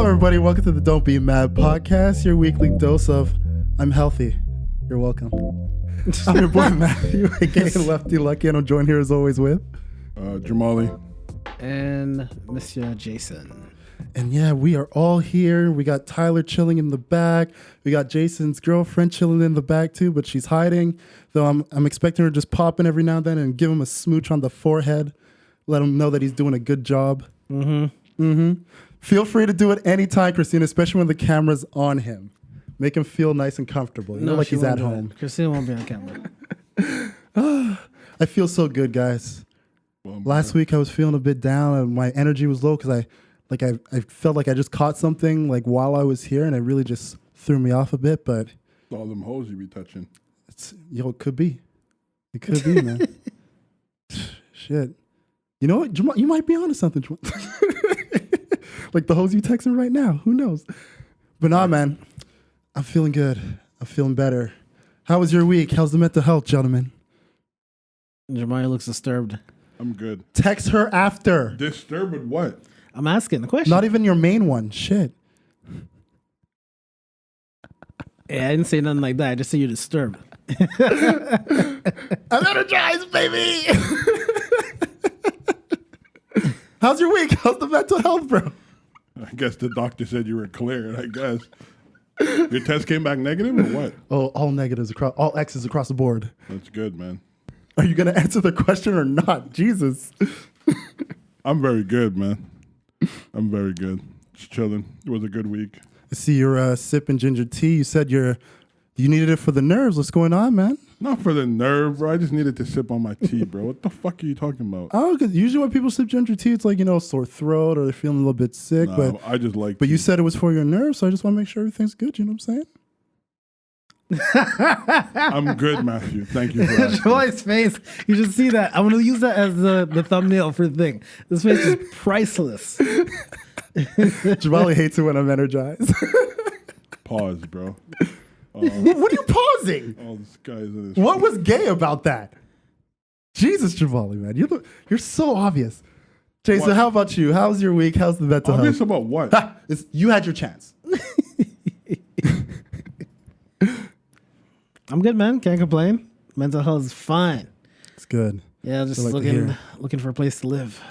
everybody. Welcome to the Don't Be Mad podcast, your weekly dose of I'm healthy. You're welcome. I'm your boy Matthew, aka Lefty Lucky, and I'm joined here as always with Jamali and Monsieur Jason. And yeah, we are all here. We got Tyler chilling in the back. We got Jason's girlfriend chilling in the back too, but she's hiding. Though I'm expecting her to just pop in every now and then and give him a smooch on the forehead. Let him know that he's doing a good job. Feel free to do it anytime, Christina, especially when the camera's on him. Make him feel nice and comfortable. You know, like he's at home. Christina won't be on camera. I feel so good, guys. Well, last week I was feeling a bit down and my energy was low because I felt like I just caught something like while I was here and it really just threw me off a bit. But all them hoes you be touching. It could be. It could be, man. Shit. You know what? Jamal, you might be onto something. Like the hoes you texting right now. Who knows? But nah, man. I'm feeling good. I'm feeling better. How was your week? How's the mental health, gentlemen? Jamali looks disturbed. I'm good. Text her after. Disturbed with what? I'm asking the question. Not even your main one. Shit. Yeah, I didn't say nothing like that. I just said you're disturbed. I'm energized, baby. How's your week? How's the mental health, bro? I guess the doctor said you were cleared, I guess. Your test came back negative or what? Oh, all negatives across, all X's across the board. That's good, man. Are you going to answer the question or not? Jesus. I'm very good, man. I'm very good. Just chilling. It was a good week. I see you're sipping ginger tea. You said you needed it for the nerves. What's going on, man? Not for the nerve, bro. I just needed to sip on my tea, bro. What the fuck are you talking about? Oh, because usually when people sip ginger tea, it's like, sore throat or they're feeling a little bit sick. Nah, but I just like But tea. you said it was for your nerves, so I just want to make sure everything's good. You know what I'm saying? I'm good, Matthew. Thank you for asking. Jamali's face. You should see that. I'm going to use that as the thumbnail for the thing. This face is priceless. Jamali hates it when I'm energized. Pause, bro. What are you pausing? All this guys in this. What was gay about that? Jesus, Jamali, man. You're so obvious. Jason, What? how about you? How's your week? How's the mental health? Obvious about what? You had your chance. I'm good, man. Can't complain. Mental health is fine. It's good. Yeah, just Like to hear. looking for a place to live.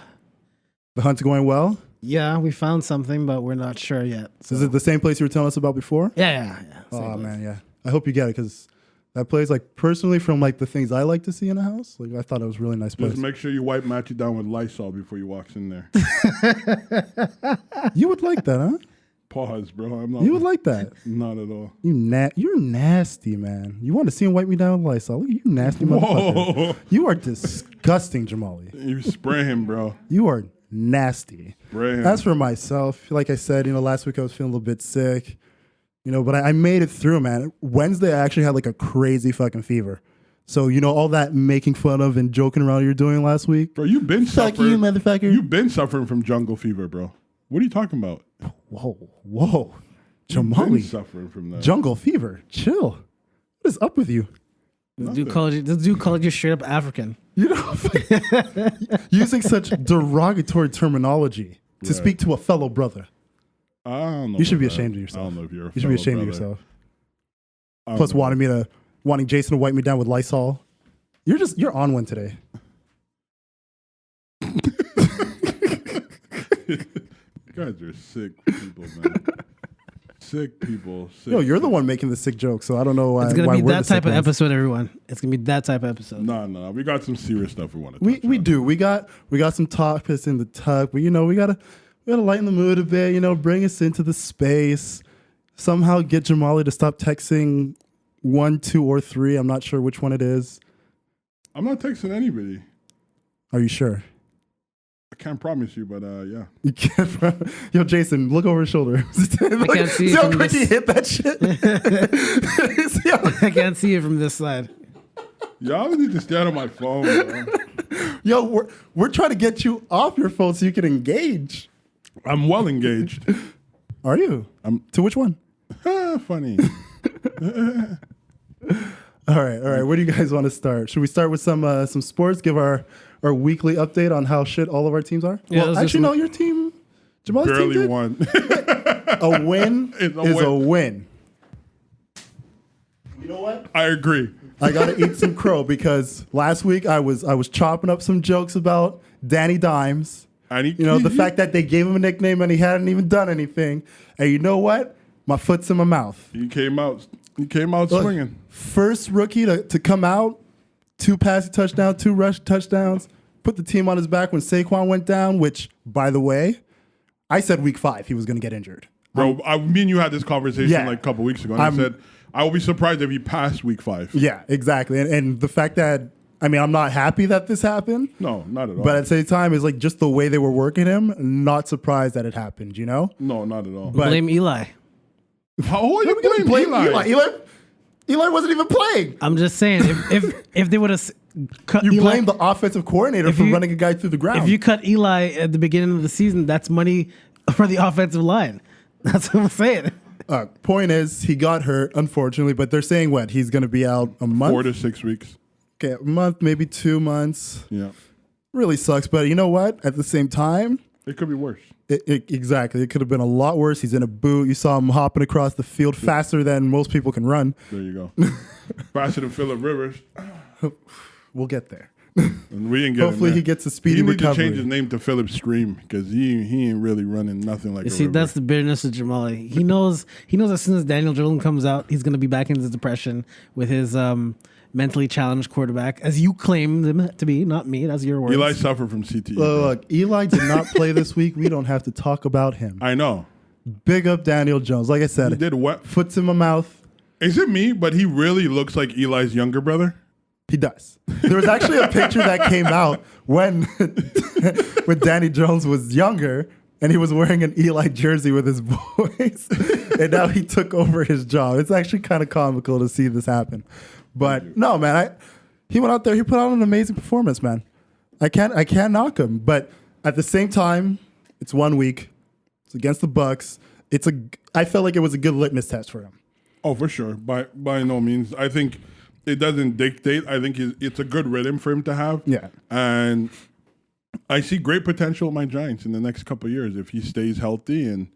The hunt's going well? Yeah, we found something, but we're not sure yet. So. Is it the same place you were telling us about before? Yeah. Oh, Same place. man, yeah. I hope you get it because that place, like, personally, from, like, the things I like to see in a house, like, I thought it was a really nice place. Just make sure you wipe Matthew down with Lysol before you walks in there. You would like that, huh? Pause, bro. I'm not. You would like that. Not at all. You're nasty, man. You want to see him wipe me down with Lysol? Look at you, nasty motherfucker. Whoa. You are disgusting, Jamali. You spray him, bro. You are nasty. Spray him. As for myself, like I said, last week I was feeling a little bit sick, but I made it through, man. Wednesday, I actually had like a crazy fucking fever. So, all that making fun of and joking around you're doing last week. Bro, you've been Fuck suffering. you, motherfucker. You've been suffering from jungle fever, bro. What are you talking about? Whoa. You've been Jamali. suffering from that. Jungle fever. Chill. What is up with you? This dude called you straight up African. Using such derogatory terminology to Right. speak to a fellow brother. I don't know. You should be about ashamed that. of yourself. I don't know if you're a You should be fellow ashamed of brother. yourself. I don't Plus know. wanting Jason to wipe me down with Lysol. You're on one today. You guys are sick people, man. Sick people. Sick You're the people. one making the sick joke, so I don't know why. It's gonna why be we're that the sick type of ones. episode, everyone. It's gonna be that type of episode. No. We got some serious stuff we want to touch We on. do. We got some topics in the tuck, but we gotta lighten the mood a bit. Bring us into the space. Somehow get Jamali to stop texting 1, 2, or 3. I'm not sure which one it is. I'm not texting anybody. Are you sure? I can't promise you, but yeah. You can't. Yo, Jason, look over his shoulder. Look, can't see see how from quick he this. hit that shit. See how- I can't see it from this side. Y'all need to stay out of my phone, bro. Yo, we're trying to get you off your phone so you can engage. I'm well engaged. Are you? To which one? Funny. All right. Where do you guys want to start? Should we start with some sports? Give our weekly update on how shit all of our teams are. Yeah, Well, let's actually, just- no, your team, Jamal's team Barely did. won. A win It's a is win. a win. You know what? I agree. I gotta eat some crow because last week I was chopping up some jokes about Danny Dimes. And he, You know, the fact that they gave him a nickname and he hadn't even done anything. And you know what? My foot's in my mouth. he came out Look, swinging. First rookie to come out, 2 passing touchdowns, 2 rush touchdowns, put the team on his back when Saquon went down, which, by the way, I said week 5 he was going to get injured. Bro, me and you had this conversation Yeah. like a couple weeks ago. And I said, I will be surprised if he passed week 5. Yeah, exactly. And the fact that, I mean, I'm not happy that this happened. No, not at all. But at the same time, it's like just the way they were working him, not surprised that it happened, you know? no, not at all. But- Blame Eli. How are you Blame blaming Eli? Eli wasn't even playing. I'm just saying, if they would have cut You Eli, blame the offensive coordinator for you- running a guy through the ground. if you cut Eli at the beginning of the season, that's money for the offensive line. That's what I'm saying. Point is, he got hurt, unfortunately, but they're saying what? He's going to be out a month? 4 to 6 weeks. Okay, a month, maybe 2 months. Yeah. Really sucks, but you know what? At the same time, It could be worse. exactly. It could have been a lot worse. He's in a boot. You saw him hopping across the field faster than most people can run. There you go. Faster than Phillip Rivers. We'll get there. And we didn't get Hopefully him, he gets a speedy He need recovery. to change his name to Philip Stream because he ain't really running nothing like You a see, river. that's the bitterness of Jamali. He knows as soon as Daniel Jordan comes out, he's going to be back into depression with his mentally challenged quarterback, as you claim them to be, not me. That's your words. Eli suffered from CTE. bro. Look, Eli did not play this week. We don't have to talk about him. I know. Big up Daniel Jones. Like I He said, did what? foot's in my mouth. Is it me? But he really looks like Eli's younger brother. He does. There was actually a picture that came out when when Danny Jones was younger and he was wearing an Eli jersey with his boys. And now he took over his job. It's actually kind of comical to see this happen. But no, man, he went out there, he put on an amazing performance, man. I can't knock him. But at the same time, it's 1 week. It's against the Bucks. I felt like it was a good litmus test for him. Oh, for sure. By no means. I think it doesn't dictate. I think it's a good rhythm for him to have. Yeah. And I see great potential in my Giants in the next couple of years. If he stays healthy and,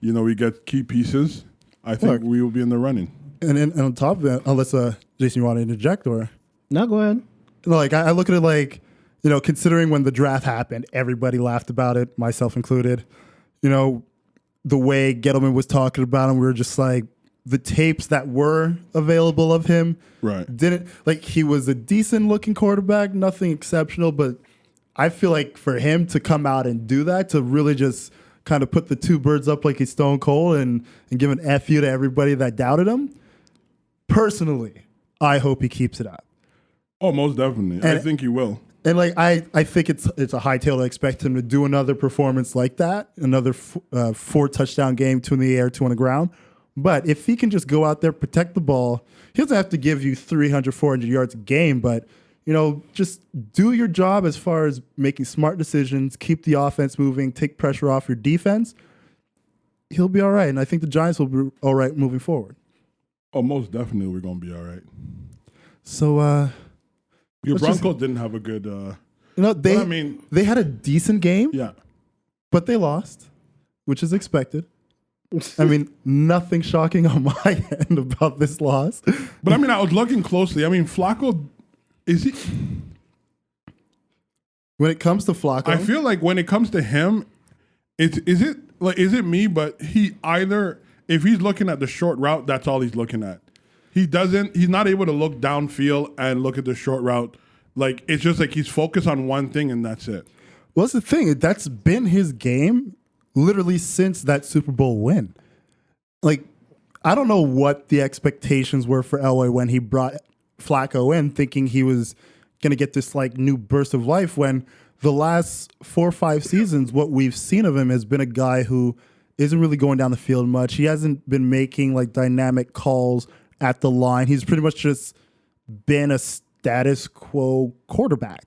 we get key pieces, I think Look. we will be in the running. And on top of that, unless Jason, you want to interject or? No, go ahead. Like I look at it like, considering when the draft happened, everybody laughed about it, myself included. The way Gettleman was talking about him, we were just like, the tapes that were available of him Right. didn't, like, he was a decent looking quarterback, nothing exceptional, but I feel like for him to come out and do that, to really just kind of put the 2 birds up like he's Stone Cold and give an F you to everybody that doubted him, personally, I hope he keeps it up. Oh, most definitely. I And- think he will. And like I think it's a high tail to expect him to do another performance like that, another 4 touchdown game, 2 in the air, 2 on the ground. But if he can just go out there, protect the ball, he doesn't have to give you 300, 400 yards a game, but just do your job as far as making smart decisions, keep the offense moving, take pressure off your defense. He'll be all right, and I think the Giants will be all right moving forward. Oh, most definitely we're going to be all right. So Your Let's just- Broncos didn't have a good they I mean- they had a decent game. yeah. But they lost, which is expected. I mean, nothing shocking on my end about this loss. But I mean, I was looking closely. I mean, Flacco, is he? When it comes to Flacco, I feel like when it comes to him, is it me? But he either, if he's looking at the short route, that's all he's looking at. He's not able to look downfield and look at the short route. Like, it's just like he's focused on one thing and that's it. well, that's the thing. That's been his game literally since that Super Bowl win. Like, I don't know what the expectations were for Elway when he brought Flacco in, thinking he was going to get this like new burst of life, when the last 4 or 5 seasons, what we've seen of him has been a guy who isn't really going down the field much. He hasn't been making like dynamic calls at the line. He's pretty much just been a status quo quarterback.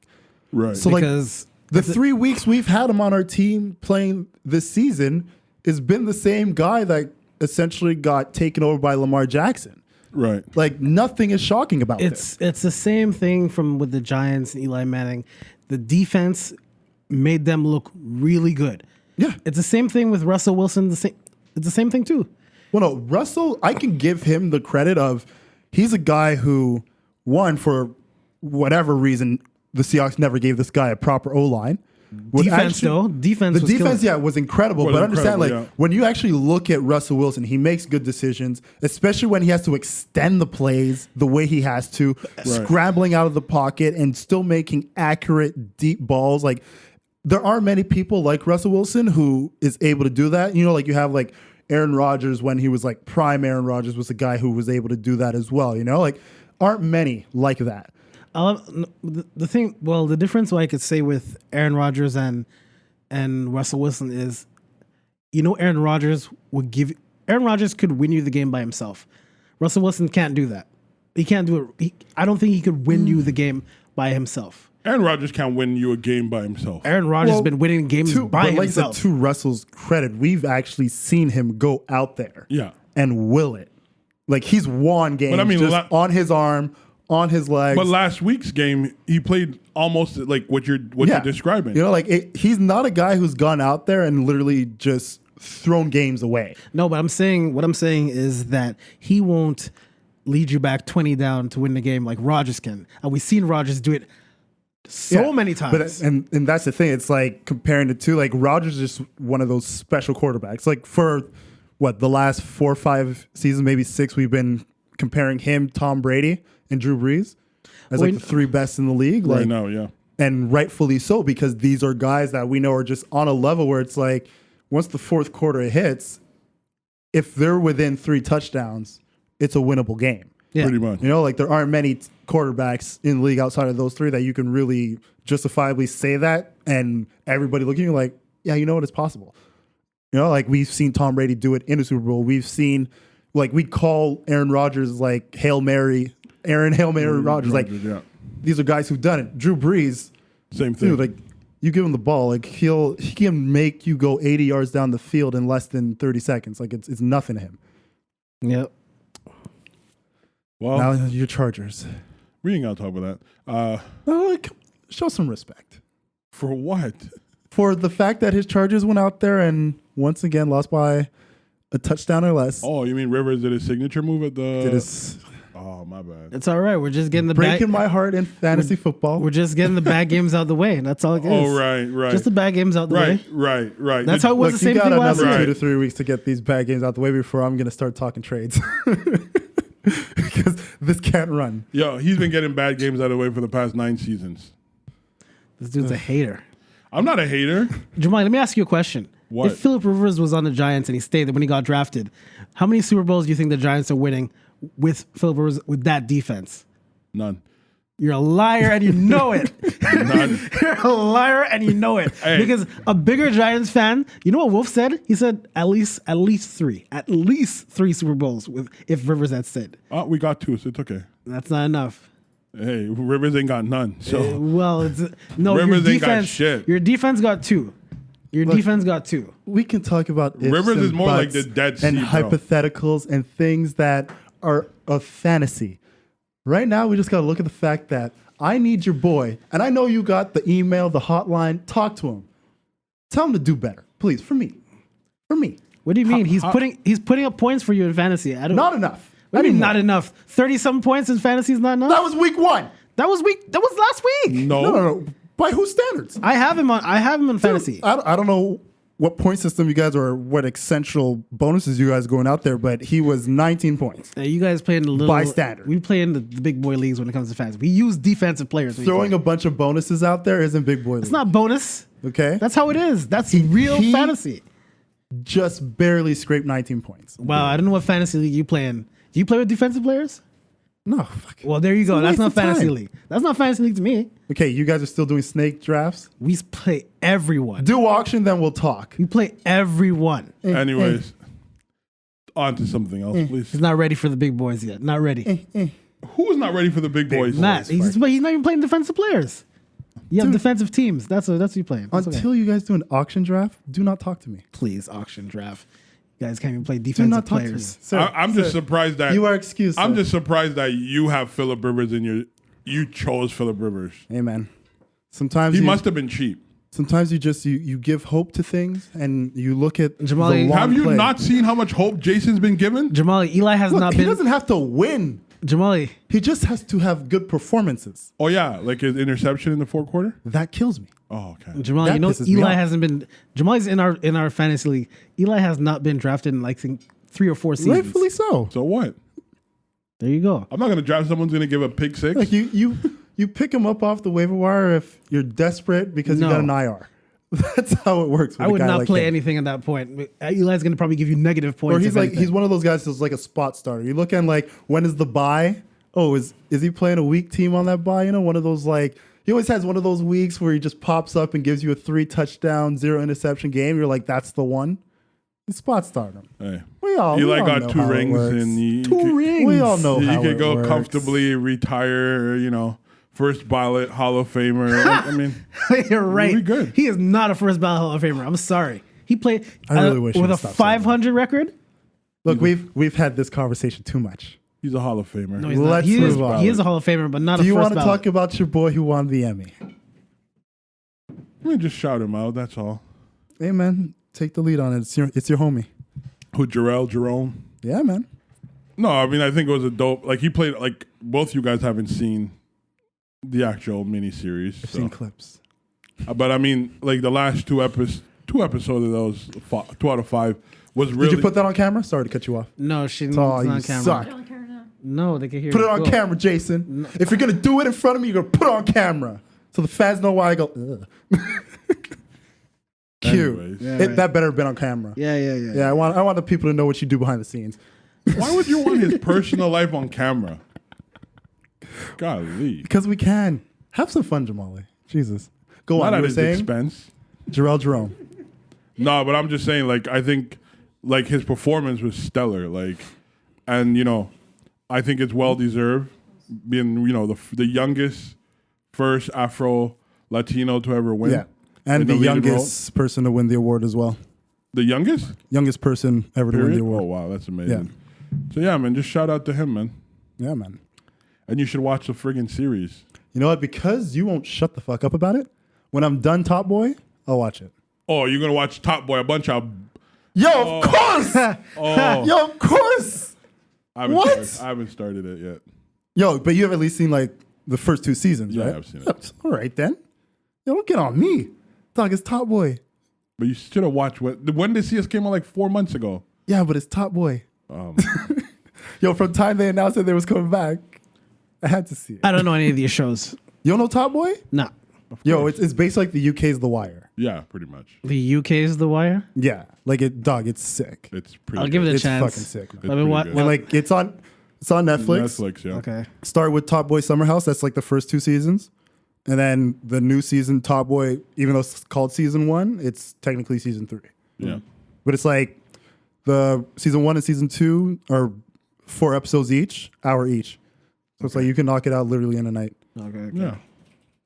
Right. So Because like the 3 weeks we've had him on our team playing this season has been the same guy that essentially got taken over by Lamar Jackson. right. Like nothing is shocking about this. it's the same thing from with the Giants and Eli Manning. The defense made them look really good. Yeah. It's the same thing with Russell Wilson. It's the same thing too. Well, no, Russell, I can give him the credit of he's a guy who, one, for whatever reason, the Seahawks never gave this guy a proper O-line. Defense, though. Defense was defense, killer. was incredible. Was but understand, incredible, yeah. when you actually look at Russell Wilson, he makes good decisions, especially when he has to extend the plays the way he has to, scrambling out of the pocket and still making accurate, deep balls. Like, there aren't many people like Russell Wilson who is able to do that. You know, like you have like Aaron Rodgers when he was like prime Aaron Rodgers was the guy who was able to do that as well. You know, like aren't many like that. The difference I could say with Aaron Rodgers and Russell Wilson is, Aaron Rodgers could win you the game by himself. Russell Wilson can't do that. He can't do it. I don't think he could win you the game by himself. Aaron Rodgers can't win you a game by himself. Aaron Rodgers has been winning games by himself. Like to Russell's credit, we've actually seen him go out there and will it. Like he's won games on his arm, on his legs. But last week's game, he played almost like what you're describing. You know, like he's not a guy who's gone out there and literally just thrown games away. No, but what I'm saying is that he won't lead you back 20 down to win the game like Rodgers can. And we've seen Rodgers do it many times. But and that's the thing. It's like comparing the two. Like Rodgers is just one of those special quarterbacks. Like for the last 4 or 5 seasons, maybe 6, we've been comparing him, Tom Brady, and Drew Brees as the 3 best in the league. Right now, yeah. And rightfully so, because these are guys that we know are just on a level where it's like once the fourth quarter hits, if they're within 3 touchdowns, it's a winnable game. Yeah. Pretty much. You know, like there aren't many quarterbacks in the league outside of those 3 that you can really justifiably say that and everybody looking at you like, yeah, you know what, it's possible. You know, like we've seen Tom Brady do it in a Super Bowl. We've seen, like, we call Aaron Rodgers like Hail Mary Rodgers. Like, these are guys who've done it. Drew Brees, same thing. Dude, like, you give him the ball, like he can make you go 80 yards down the field in less than 30 seconds. Like it's nothing to him. Yep. Well, now your Chargers. We ain't gotta talk about that. Show some respect. For what? For the fact that his Chargers went out there and once again lost by a touchdown or less. Oh, you mean Rivers did his signature move at the? Oh, my bad. It's all right. We're just getting breaking my heart in fantasy football. We're just getting the bad games out the way. That's all it is. Oh, right. Just the bad games out the way. Right. That's how it was. The same you got thing last another year. 2 to 3 weeks to get these bad games out the way before I'm going to start talking trades. Because this can't run. Yo, he's been getting bad games out of the way for the past 9 seasons. This dude's a hater. I'm not a hater. Jamal, let me ask you a question. What? If Phillip Rivers was on the Giants and he stayed there when he got drafted, how many Super Bowls do you think the Giants are winning with Phillip Rivers with that defense? None. You're a liar and you know it. None. You're a liar and you know it. Hey. Because a bigger Giants fan, you know what Wolf said? He said at least 3. At least 3 Super Bowls if Rivers had stayed. We got 2, so it's okay. That's not enough. Hey, Rivers ain't got none. So Rivers your ain't got shit. Your defense got 2. Defense got 2. We can talk about ifs Rivers and is more like buts the Dead Sea, and bro. hypotheticals and things that are of fantasy. Right now, we just got to look at the fact that I need your boy, and I know you got the email, the hotline. Talk to him. Tell him to do better, please. For me. What do you mean? He's putting up points for you in fantasy. Not enough. What do you mean not enough? 30-something points in fantasy is not enough? That was week 1. That was last week. No. By whose standards? I have him in fantasy. I don't know what point system you guys or what essential bonuses you guys going out there, but he was 19 points. You guys play in the little by standard. We play in the big boy leagues when it comes to fantasy. We use defensive players. Throwing a bunch of bonuses out there isn't big boy league. It's not bonus. Okay. That's how it is. That's real fantasy. Just barely scraped 19 points. Wow, I don't know what fantasy league you play in. Do you play with defensive players? No. Well, there you go. That's not fantasy league. That's not fantasy league to me. Okay, you guys are still doing snake drafts? We play everyone. Do auction, then we'll talk. We play everyone. Anyways, on to something else, please. He's not ready for the big boys yet. Not ready. Who is not ready for the big boys? Matt, he's not even playing defensive players. You have defensive teams. That's what you're playing. That's Until you guys do an auction draft, do not talk to me. Please, auction draft. You guys can't even play defensive players. Sir, I'm just surprised that you are excused. I'm sir. just surprised that you have Phillip Rivers in you chose Phillip Rivers. Hey man, sometimes He must have been cheap. Sometimes you just you give hope to things and you look at Jamali, the long Have you play. not seen how much hope Jason's been given? Jamali, Eli has Look, not he been. doesn't have to win. Jamali, He just has to have good performances. Oh yeah, like his interception in the fourth quarter. That kills me. Oh okay. Jamali, That you know pisses me Eli off. hasn't been. Jamali's in our fantasy league. Eli has not been drafted in like 3 or 4 seasons. Rightfully so. So what? There you go. I'm not gonna draft someone who's gonna give a pick six. Like you pick him up off the waiver wire if you're desperate because No. you got an IR. That's how it works. With I a would guy not like play him. anything at that point. Eli's going to probably give you negative points. Or he's if like anything. he's one of those guys who's like a spot starter. You look at like when is the bye? Oh, is he playing a weak team on that bye? You know, one of those like he always has one of those weeks where he just pops up and gives you a 3 touchdown, 0 interception game. You're like, that's the one. You spot start him. Hey. We all Eli know got 2 how it rings works. and he 2 could, rings. We all know he how could it go works. comfortably retire. You know, first ballot Hall of Famer. I mean, You're right. we good. He is not a first ballot Hall of Famer. I'm sorry. He played I really wish he with would a stop saying 500 record. Look, we've had this conversation too much. he's a Hall of Famer. No, he's Let's not. move on. He is a Hall of Famer, but not Do a you first want to ballot. talk about your boy who won the Emmy? Let me just shout him out. That's all. Hey man, take the lead on it. It's your homie. Who? Jerome? Yeah, man. No, I mean I think it was a dope. Like he played. Like both you guys haven't seen the actual miniseries. I've so. seen clips. But I mean, like the last two episodes of those 2 out of 5 was really. Did you put that on camera? Sorry to cut you off. No, she's Oh, not you on camera. suck. Put it on camera now. No, they can hear Put it you. on Go. camera, Jason. If you're gonna do it in front of me, you're gonna put it on camera so the fans know why I go. Ugh. Cute. Anyways. Yeah, right. That better have been on camera. Yeah. Yeah, I want the people to know what you do behind the scenes. Why would you want his personal life on camera? Golly. Because we can. Have some fun, Jamali. Jesus. Go Not on. at You were his saying expense. Jerome. No, but I'm just saying, like, I think, like, his performance was stellar. Like, and, you know, I think it's well deserved being, you know, the youngest first Afro Latino to ever win. Yeah. And in the leading youngest person to win the award as well. The youngest? Youngest person ever to win the Period? award. Oh, wow, that's amazing. So, yeah, man, just shout out to him, man. Yeah, man. And you should watch the friggin' series. You know what? Because you won't shut the fuck up about it, when I'm done Top Boy, I'll watch it. Oh, you're going to watch Top Boy, a bunch of... Yo, of course! Oh, Yo, of course! I haven't started it yet. Yo, but you have at least seen like the first 2 seasons, Yeah, right? I've seen it. All right, then. Yo, don't get on me. Dog, it's Top Boy. But you should have watched when the CS came out like 4 months ago. Yeah, but it's Top Boy. Um, Yo, from time they announced that they was coming back, I had to see it. I don't know any of these shows. You don't know Top Boy? No. Yo, it's based like the UK's The Wire. yeah, pretty much. The UK is The Wire. Yeah, like it's sick. It's pretty. I'll give it a It's chance. fucking sick, man. It's Let me pretty wa- good. And like it's on Netflix. Netflix, yeah. Okay. Start with Top Boy Summer House. That's like the first 2 seasons. And then the new season, Top Boy, even though it's called season 1, it's technically season 3. Yeah. But it's like the season 1 and season 2 are 4 episodes each, hour each. So it's like you can knock it out literally in a night. Okay. Yeah.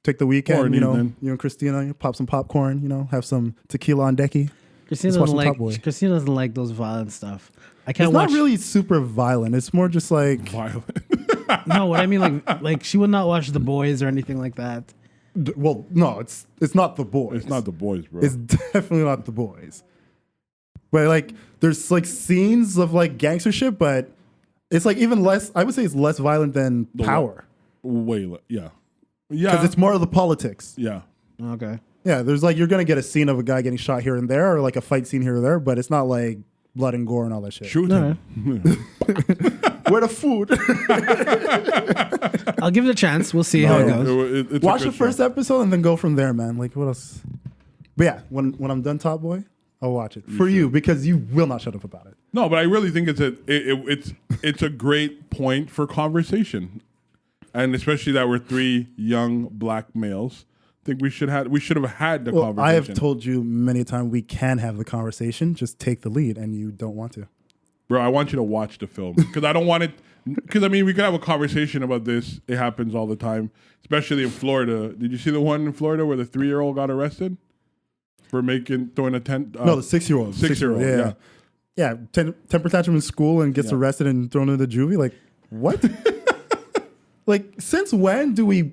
Take the Or weekend, an you know, evening. you and Christina, you pop some popcorn, you know, have some tequila on decky. Christina Let's watch doesn't some Top Boy. like. Christina doesn't like those violent stuff. I can't It's watch. not really super violent. It's more just like, Violent. No, what I mean, like she would not watch The Boys or anything like that. well, no, it's not The Boys. It's not the boys, bro. It's definitely not The Boys. But like, there's like scenes of like gangster shit, but it's like even less. I would say it's less violent than Power Yeah. because Yeah. it's more of the politics. Yeah. Okay. Yeah, there's like you're gonna get a scene of a guy getting shot here and there, or like a fight scene here or there, but it's not like blood and gore and all that shit. Shoot No. him. Where the food? I'll give it a chance. We'll see how it No. goes. It's a Watch good the first show. episode and then go from there, man. Like what else? But yeah, when I'm done, Top Boy, I'll watch it for you because you will not shut up about it. No, but I really think it's a great point for conversation, and especially that we're 3 young black males. I think we should have had the Well, conversation. I have told you many a time we can have the conversation. Just take the lead, and you don't want to. Bro, I want you to watch the film because I don't want it. Because I mean, we could have a conversation about this. It happens all the time, especially in Florida. Did you see the one in Florida where the 3-year-old got arrested for throwing a tent? No, the 6-year-old. 6-year-old. Yeah. Yeah, temper tantrum in school and gets arrested and thrown into juvie. Like, what? Like, since when do we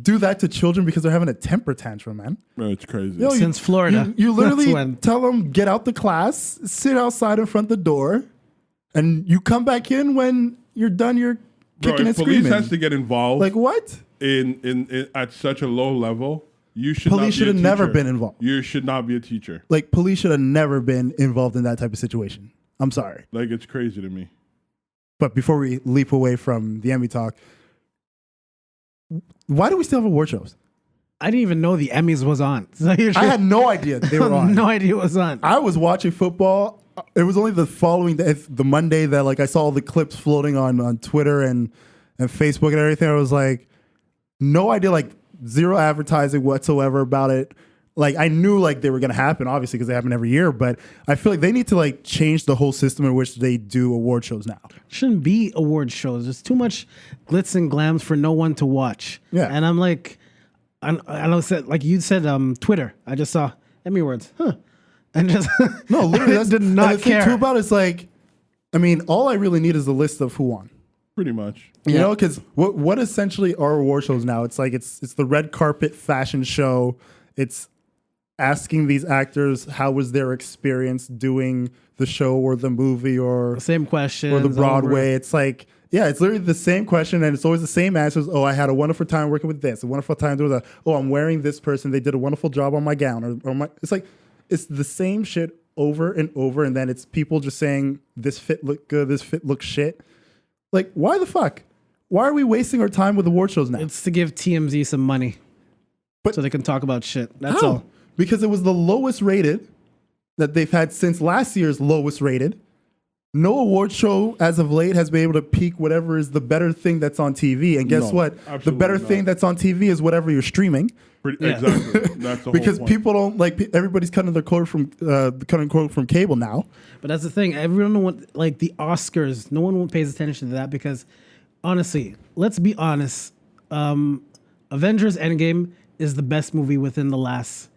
do that to children because they're having a temper tantrum, man. Bro, it's crazy. Yo, Since Florida. You literally That's when. tell them, get out the class, sit outside in front of the door, and you come back in when you're done, you're kicking and if police screaming. has to get involved Like, what? in at such a low level, you should Police should have never been involved. You should not be a teacher. Like, police should have never been involved in that type of situation. I'm sorry. Like, it's crazy to me. But before we leap away from the Emmy talk, why do we still have award shows? I didn't even know the Emmys was on. So I had no idea they were on. No idea it was on. I was watching football. It was only the following day, the Monday, that like I saw all the clips floating on Twitter and Facebook and everything. I was like, no idea, like zero advertising whatsoever about it. Like I knew like they were going to happen, obviously, because they happen every year. But I feel like they need to like change the whole system in which they do award shows now. Shouldn't be award shows. There's too much glitz and glams for no one to watch. Yeah. And I'm like, I know, said like you said, Twitter. I just saw Emmy Awards, and just No, literally, that's did not and the thing care. too about it is like, I mean, all I really need is a list of who won. Pretty much. You Yeah. know, because what essentially are award shows now? It's like it's the red carpet fashion show. It's asking these actors how was their experience doing the show or the movie or Same question or the Broadway. It's like, yeah, it's literally the same question and it's always the same answers. Oh, I had a wonderful time working with this, a wonderful time doing that. Oh, I'm wearing this person. They did a wonderful job on my gown or my. It's like it's the same shit over and over, and then it's people just saying this fit looked good, this fit looks shit. Like, why the fuck? Why are we wasting our time with award shows now? It's to give TMZ some money, But- so they can talk about shit. That's How? all. Because it was the lowest rated that they've had since last year's lowest rated. No award show as of late has been able to peak whatever is the better thing that's on TV. And guess No, what? The absolutely better not. thing that's on TV is whatever you're streaming. Yeah. Exactly. That's the Because whole point. people don't like everybody's cutting their cord from from cable now. But that's the thing. Everyone want like the Oscars. No one pays attention to that because, honestly, let's be honest. Avengers Endgame is the best movie within the last.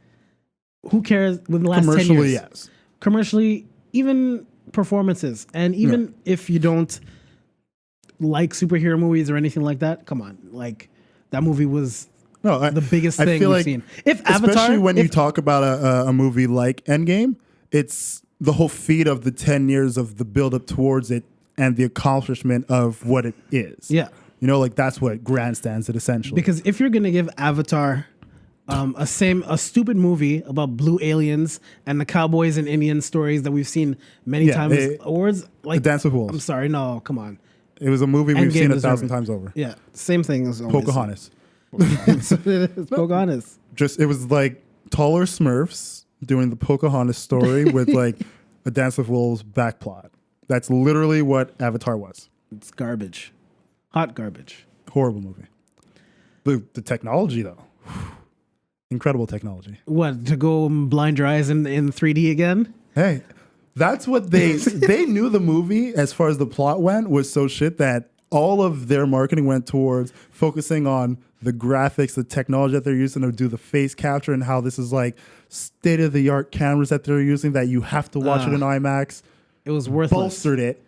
Who cares? Within the last 10 years. Commercially, yes. Commercially, even performances, and even if you don't like superhero movies or anything like that, come on, like that movie was No, the biggest I thing feel we've like, seen. If especially Avatar, when you talk about a movie like Endgame, it's the whole feat of the 10 years of the build up towards it and the accomplishment of what it is. yeah, You know, like that's what grandstands it essentially. because if you're gonna give Avatar a stupid movie about blue aliens and the cowboys and Indian stories that we've seen many Yeah, times, awards like The Dance with Wolves. I'm sorry, no, come on, It was a movie we've Endgame seen a deserved 1,000 it. times over. yeah, same thing as always. Pocahontas. It's Pocahontas. Just it was like taller Smurfs doing the Pocahontas story with like a Dance with Wolves backplot. That's literally what Avatar was. It's garbage, hot garbage. Horrible movie. The technology though. Incredible technology. What, to go blind your eyes in 3D again? Hey, that's what they knew the movie as far as the plot went was so shit that all of their marketing went towards focusing on the graphics, the technology that they're using to do the face capture and how this is like state of the art cameras that they're using that you have to watch it in IMAX. It was worthless. Bolstered it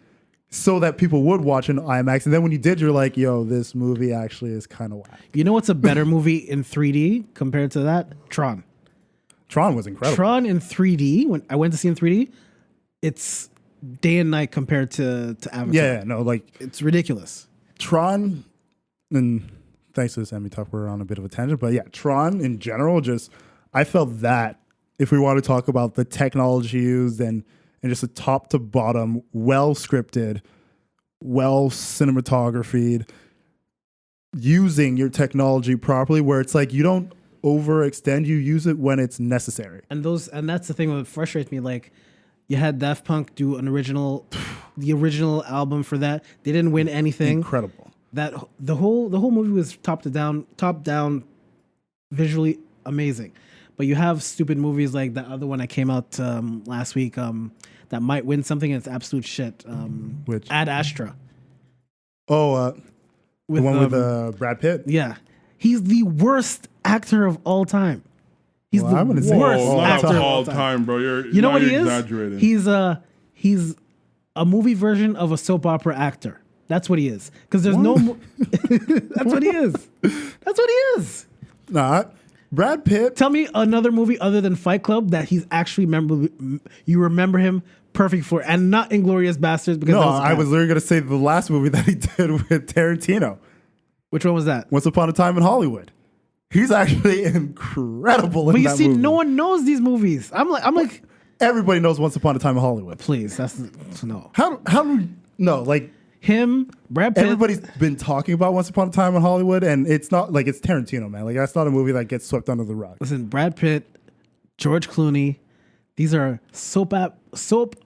so that people would watch in IMAX. And then when you did, you're like, yo, this movie actually is kind of whack. You know what's a better movie in 3D compared to that? Tron. Tron was incredible. Tron in 3D, when I went to see in 3D, it's day and night compared to Avatar. Yeah, no, like It's ridiculous. Tron, and thanks to this Emmy talk, we're on a bit of a tangent, but yeah, Tron in general, just I felt that if we want to talk about the technology used and just a top to bottom, well scripted, well cinematographed, using your technology properly, where it's like you don't overextend, you use it when it's necessary. And that's the thing that frustrates me. Like, you had Daft Punk do the original album for that. They didn't win anything. Incredible. That the whole movie was top down, visually amazing. But you have stupid movies like that other one that came out last week that might win something and it's absolute shit. Which? Ad Astra. Oh, the one with Brad Pitt? Yeah. He's the worst actor of all time. He's Well, I the wouldn't say worst Whoa, not actor of all all time. time, bro. You know what he is? Exaggerating. He's a movie version of a soap opera actor. That's what he is. Because there's no. That's what he is. That's what he is. Nah, Brad Pitt. Tell me another movie other than Fight Club that he's actually you remember him perfect for, and not Inglourious Bastards. Because No, that was I was literally going to say the last movie that he did with Tarantino. Which one was that? Once Upon a Time in Hollywood. He's actually incredible in But you that see, movie. no one knows these movies. I'm like, Everybody knows Once Upon a Time in Hollywood. please, no. How do no, like Him, Brad Pitt. everybody's been talking about Once Upon a Time in Hollywood, and it's not like it's Tarantino, man. Like that's not a movie that gets swept under the rug. Listen, Brad Pitt, George Clooney, these are soap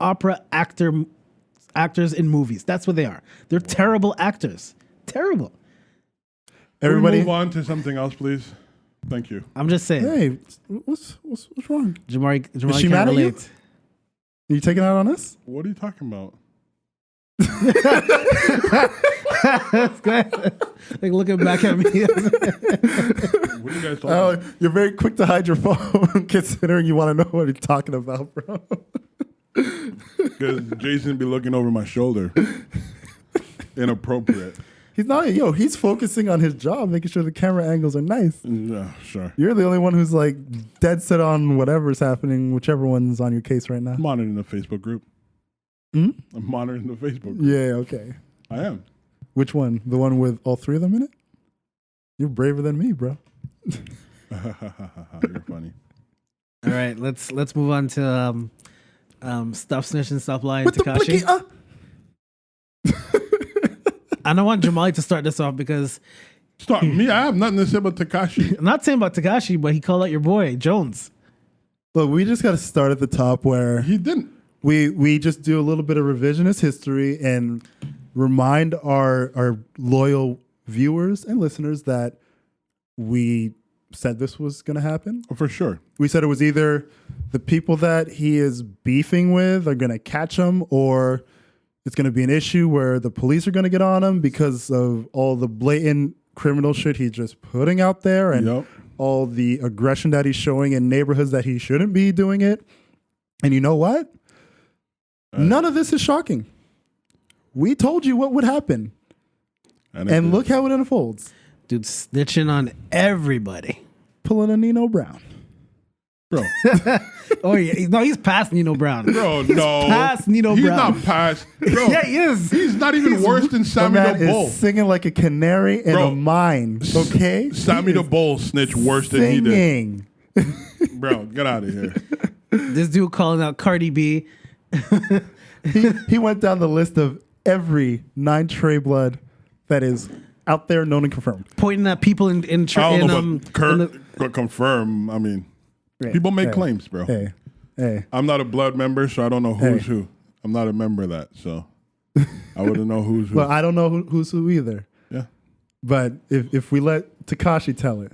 opera actors in movies. That's what they are. They're terrible actors. Terrible. Everybody, Move on to something else, please. Thank you. I'm just saying. hey, what's wrong? Jamari Is can't she mad at you? relate. Are you taking it out on us? What are you talking about? Like looking back at me. What are you guys talking about? You're very quick to hide your phone, considering you want to know what you're talking about, bro. Because Jason be looking over my shoulder. Inappropriate. He's not, he's focusing on his job, making sure the camera angles are nice. Yeah, sure. You're the only one who's like dead set on whatever's happening, whichever one's on your case right now. I'm monitoring the Facebook group. Hmm? I'm monitoring the Facebook group. Yeah, okay. I am. Which one? The one with all three of them in it? You're braver than me, bro. You're funny. All right, let's move on to Stop Snitching, Stop Lying, With the Tekashi. blicky, And I want Jamali to start this off because Stop me. I have nothing to say about Tekashi. I'm not saying about Tekashi, but he called out your boy Jones. Look, we just got to start at the top where He didn't. we just do a little bit of revisionist history and remind our loyal viewers and listeners that we said this was going to happen. For sure. We said it was either the people that he is beefing with are going to catch him, or it's going to be an issue where the police are going to get on him because of all the blatant criminal shit he's just putting out there and Yep. all the aggression that he's showing in neighborhoods that he shouldn't be doing it. And you know what? None of this is shocking. We told you what would happen. And look how it unfolds. Dude, snitching on everybody. Pulling a Nino Brown. Bro. Oh yeah, no, he's past Nino Brown. Bro, no. past Nino He's Brown. not past. Bro, Yeah, he is. He's not even worse than The Sammy man the Bull. is singing like a canary in Bro, a mine. Okay? Sammy He the is Bull snitched worse than he did. singing. Bro, get out of here. This dude calling out Cardi B. He went down the list of every 9 Trey blood that is out there, known and confirmed. Pointing at people in I don't know, but in Kurt the- could confirm. I mean, Hey, people make hey, claims, bro. Hey. I'm not a blood member, so I don't know who's Hey. who. I'm not a member of that, so I wouldn't know who's who. Well, I don't know who's who either. Yeah. But if we let Tekashi tell it,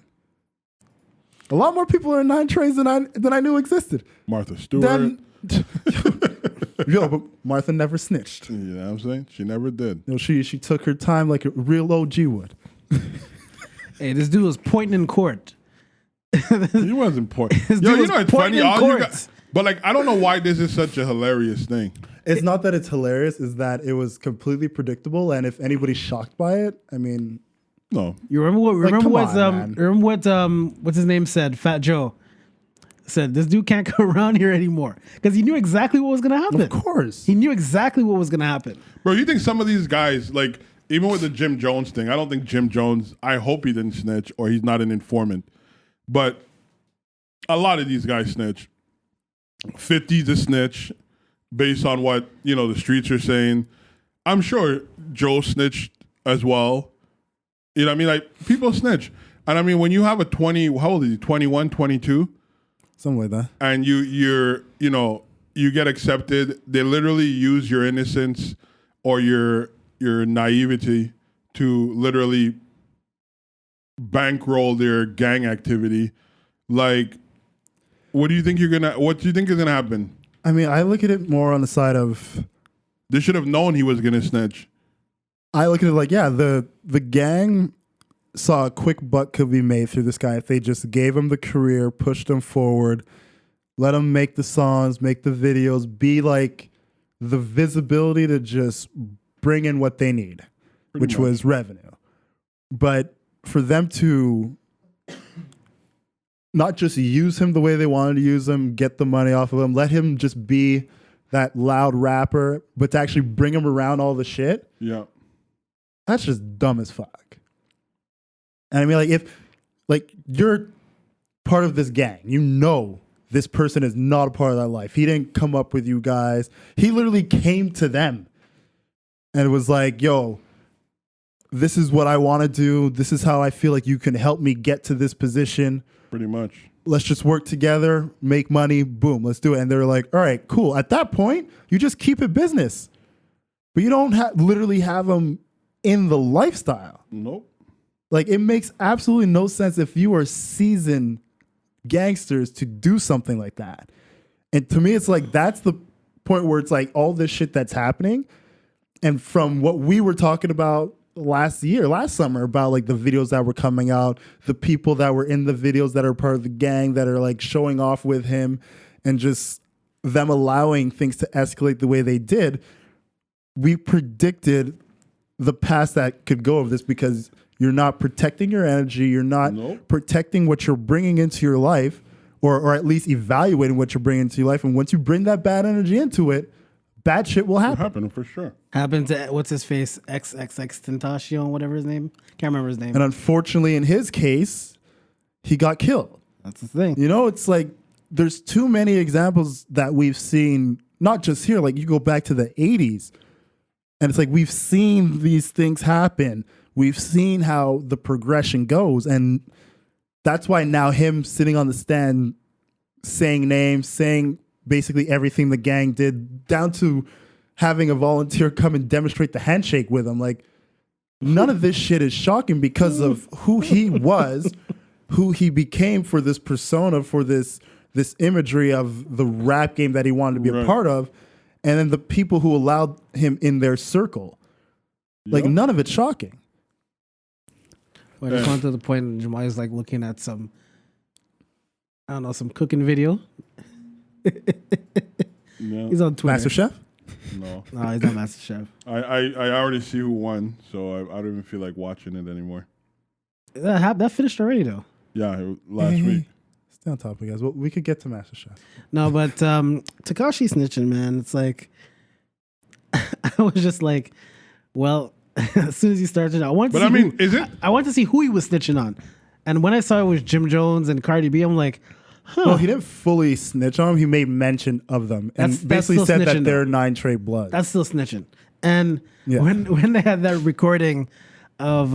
a lot more people are in 9 Treys than I knew existed. Martha Stewart. Then, yo, but Martha never snitched. You know what I'm saying? She never did. You know, she took her time like a real OG would. Hey, this dude was pointing in court. He wasn't pointing. His Yo, dude you was know it's pointing funny. in All you courts. got, but like, I don't know why this is such a hilarious thing. It's not that it's hilarious; is that it was completely predictable. And if anybody's shocked by it, I mean, No, You remember what? Remember come what? on, man. Remember what? What's his name said? Fat Joe said this dude can't come around here anymore because he knew exactly what was gonna happen. of course, He knew exactly what was gonna happen. bro. You think some of these guys, like even with the Jim Jones thing, I don't think Jim Jones. I hope he didn't snitch or he's not an informant. But a lot of these guys snitch. 50's a snitch based on what the streets are saying. I'm sure Joe snitched as well. You know what I mean? Like people snitch. And I mean when you have a 20, how old is he? 21, 22? something like that. And you get accepted, they literally use your innocence or your naivety to literally bankroll their gang activity. Like, what do you think is gonna happen? I mean, I look at it more on the side of They should have known he was gonna snitch. I look at it like, yeah, the gang saw a quick buck could be made through this guy if they just gave him the career, pushed him forward, let him make the songs, make the videos, be like the visibility to just bring in what they need, which much. was revenue. But for them to not just use him the way they wanted to use him, get the money off of him, let him just be that loud rapper, but to actually bring him around all the shit. Yeah. That's just dumb as fuck. And I mean, like, if like you're part of this gang, you know this person is not a part of that life. He didn't come up with you guys. He literally came to them and was like, yo, this is what I want to do. This is how I feel like you can help me get to this position. Pretty much. Let's just work together, make money, boom, let's do it. And they're like, all right, cool. At that point, you just keep it business. But you don't literally have them in the lifestyle. Nope. Like, it makes absolutely no sense if you are seasoned gangsters to do something like that. And to me, it's like, that's the point where it's like all this shit that's happening. And from what we were talking about last summer, about like the videos that were coming out, the people that were in the videos that are part of the gang that are like showing off with him, and just them allowing things to escalate the way they did, we predicted the path that could go of this, because you're not protecting your energy, you're not protecting what you're bringing into your life, or at least evaluating what you're bringing into your life. And once you bring that bad energy into it, bad shit will happen. It'll happen for sure. Happened to, what's his face, XXX Tentacion, whatever his name. Can't remember his name. And unfortunately, in his case, he got killed. That's the thing. You know, it's like there's too many examples that we've seen, not just here, like you go back to the 80s, and it's like we've seen these things happen. We've seen how the progression goes. And that's why now him sitting on the stand, saying names, saying basically everything the gang did, down to having a volunteer come and demonstrate the handshake with him. Like, none of this shit is shocking because of who he was, who he became for this persona, for this imagery of the rap game that he wanted to be a part of, and then the people who allowed him in their circle. Like, none of it's shocking. Well, I just went to the point Jamai's like looking at some, I don't know, some cooking video. He's on Twitter. Master Chef? No, he's not Master Chef. I already see who won, so I don't even feel like watching it anymore. That finished already, though. Yeah, last week. Stay on topic, guys. Well, we could get to Master Chef. No, but Tekashi snitching, man. It's like, I was just like, well, as soon as he started, I wanted to see who he was snitching on. And when I saw it was Jim Jones and Cardi B, I'm like, huh. Well, he didn't fully snitch on him. He made mention of them and basically said that they're 9 Trey blood. That's still snitching. And when they had that recording of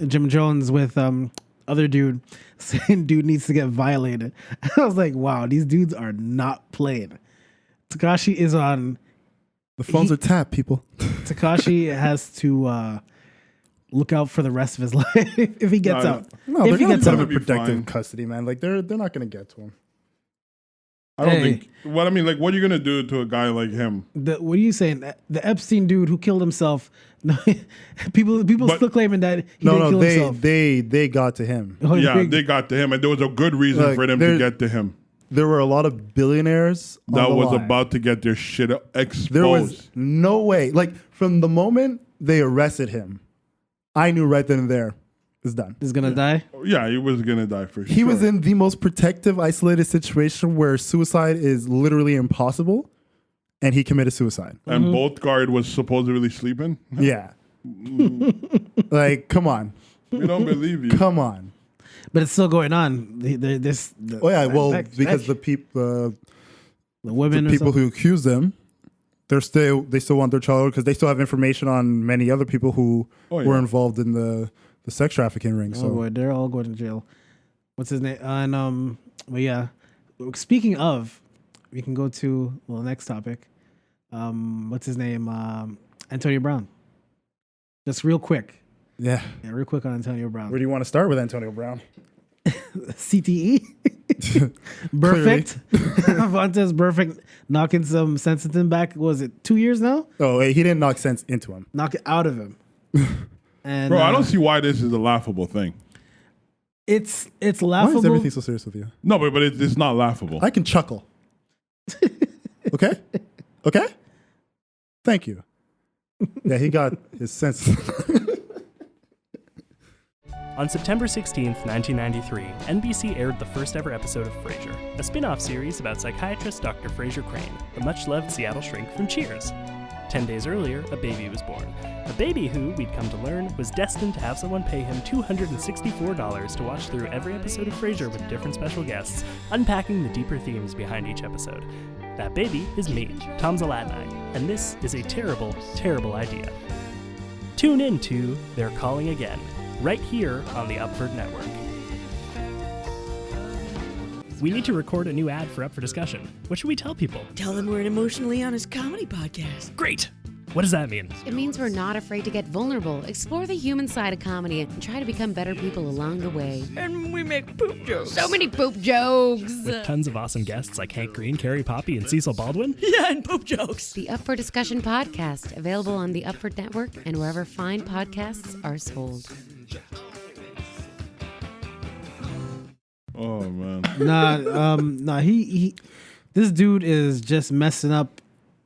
Jim Jones with other dude saying dude needs to get violated, I was like, wow, these dudes are not playing. Tekashi is on. The phones are tapped, people. Tekashi has to look out for the rest of his life if he gets out. No, if they're he gets out, protective custody, man. Like they're not gonna get to him. I don't think. What I mean, like, what are you gonna do to a guy like him? What are you saying? The Epstein dude who killed himself. people still claiming that he didn't kill himself. They got to him. They got to him, and there was a good reason for them to get to him. There were a lot of billionaires that was about to get their shit exposed. There was no way. Like, from the moment they arrested him, I knew right then and there, it's done. He's gonna die? Yeah, he was gonna die for sure. He was in the most protective, isolated situation where suicide is literally impossible, and he committed suicide. And both guard was supposedly sleeping? Yeah. Like, come on. We don't believe you. Come on. But it's still going on. Because the women, the people who accuse them, they still want their child because they still have information on many other people who were involved in the sex trafficking ring. So boy, they're all going to jail. What's his name? And but yeah. Speaking of, we can go to the next topic. What's his name? Antonio Brown. Just real quick. Yeah, real quick on Antonio Brown. Where do you want to start with Antonio Brown? CTE. Perfect. Vontaze Perfect knocking some sense into him back. What was it 2 years now? Oh, he didn't knock sense into him. Knock it out of him. And bro, I don't see why this is a laughable thing. It's laughable. Why is everything so serious with you? No, but it's not laughable. I can chuckle. Okay? Thank you. Yeah, he got his sense. On September 16, 1993, NBC aired the first ever episode of Frasier, a spin-off series about psychiatrist Dr. Frasier Crane, the much-loved Seattle shrink from Cheers. 10 days earlier, a baby was born. A baby who, we'd come to learn, was destined to have someone pay him $264 to watch through every episode of Frasier with different special guests, unpacking the deeper themes behind each episode. That baby is me, Tom Zalatni, and this is a terrible, terrible idea. Tune in to They're Calling Again, right here on the Upford Network. We need to record a new ad for Up for Discussion. What should we tell people? Tell them we're an emotionally honest comedy podcast. Great! What does that mean? It means we're not afraid to get vulnerable, explore the human side of comedy, and try to become better people along the way. And we make poop jokes. So many poop jokes! With tons of awesome guests like Hank Green, Carrie Poppy, and Cecil Baldwin? Yeah, and poop jokes. The Up for Discussion podcast, available on the Upford Network and wherever fine podcasts are sold. Oh man. He this dude is just messing up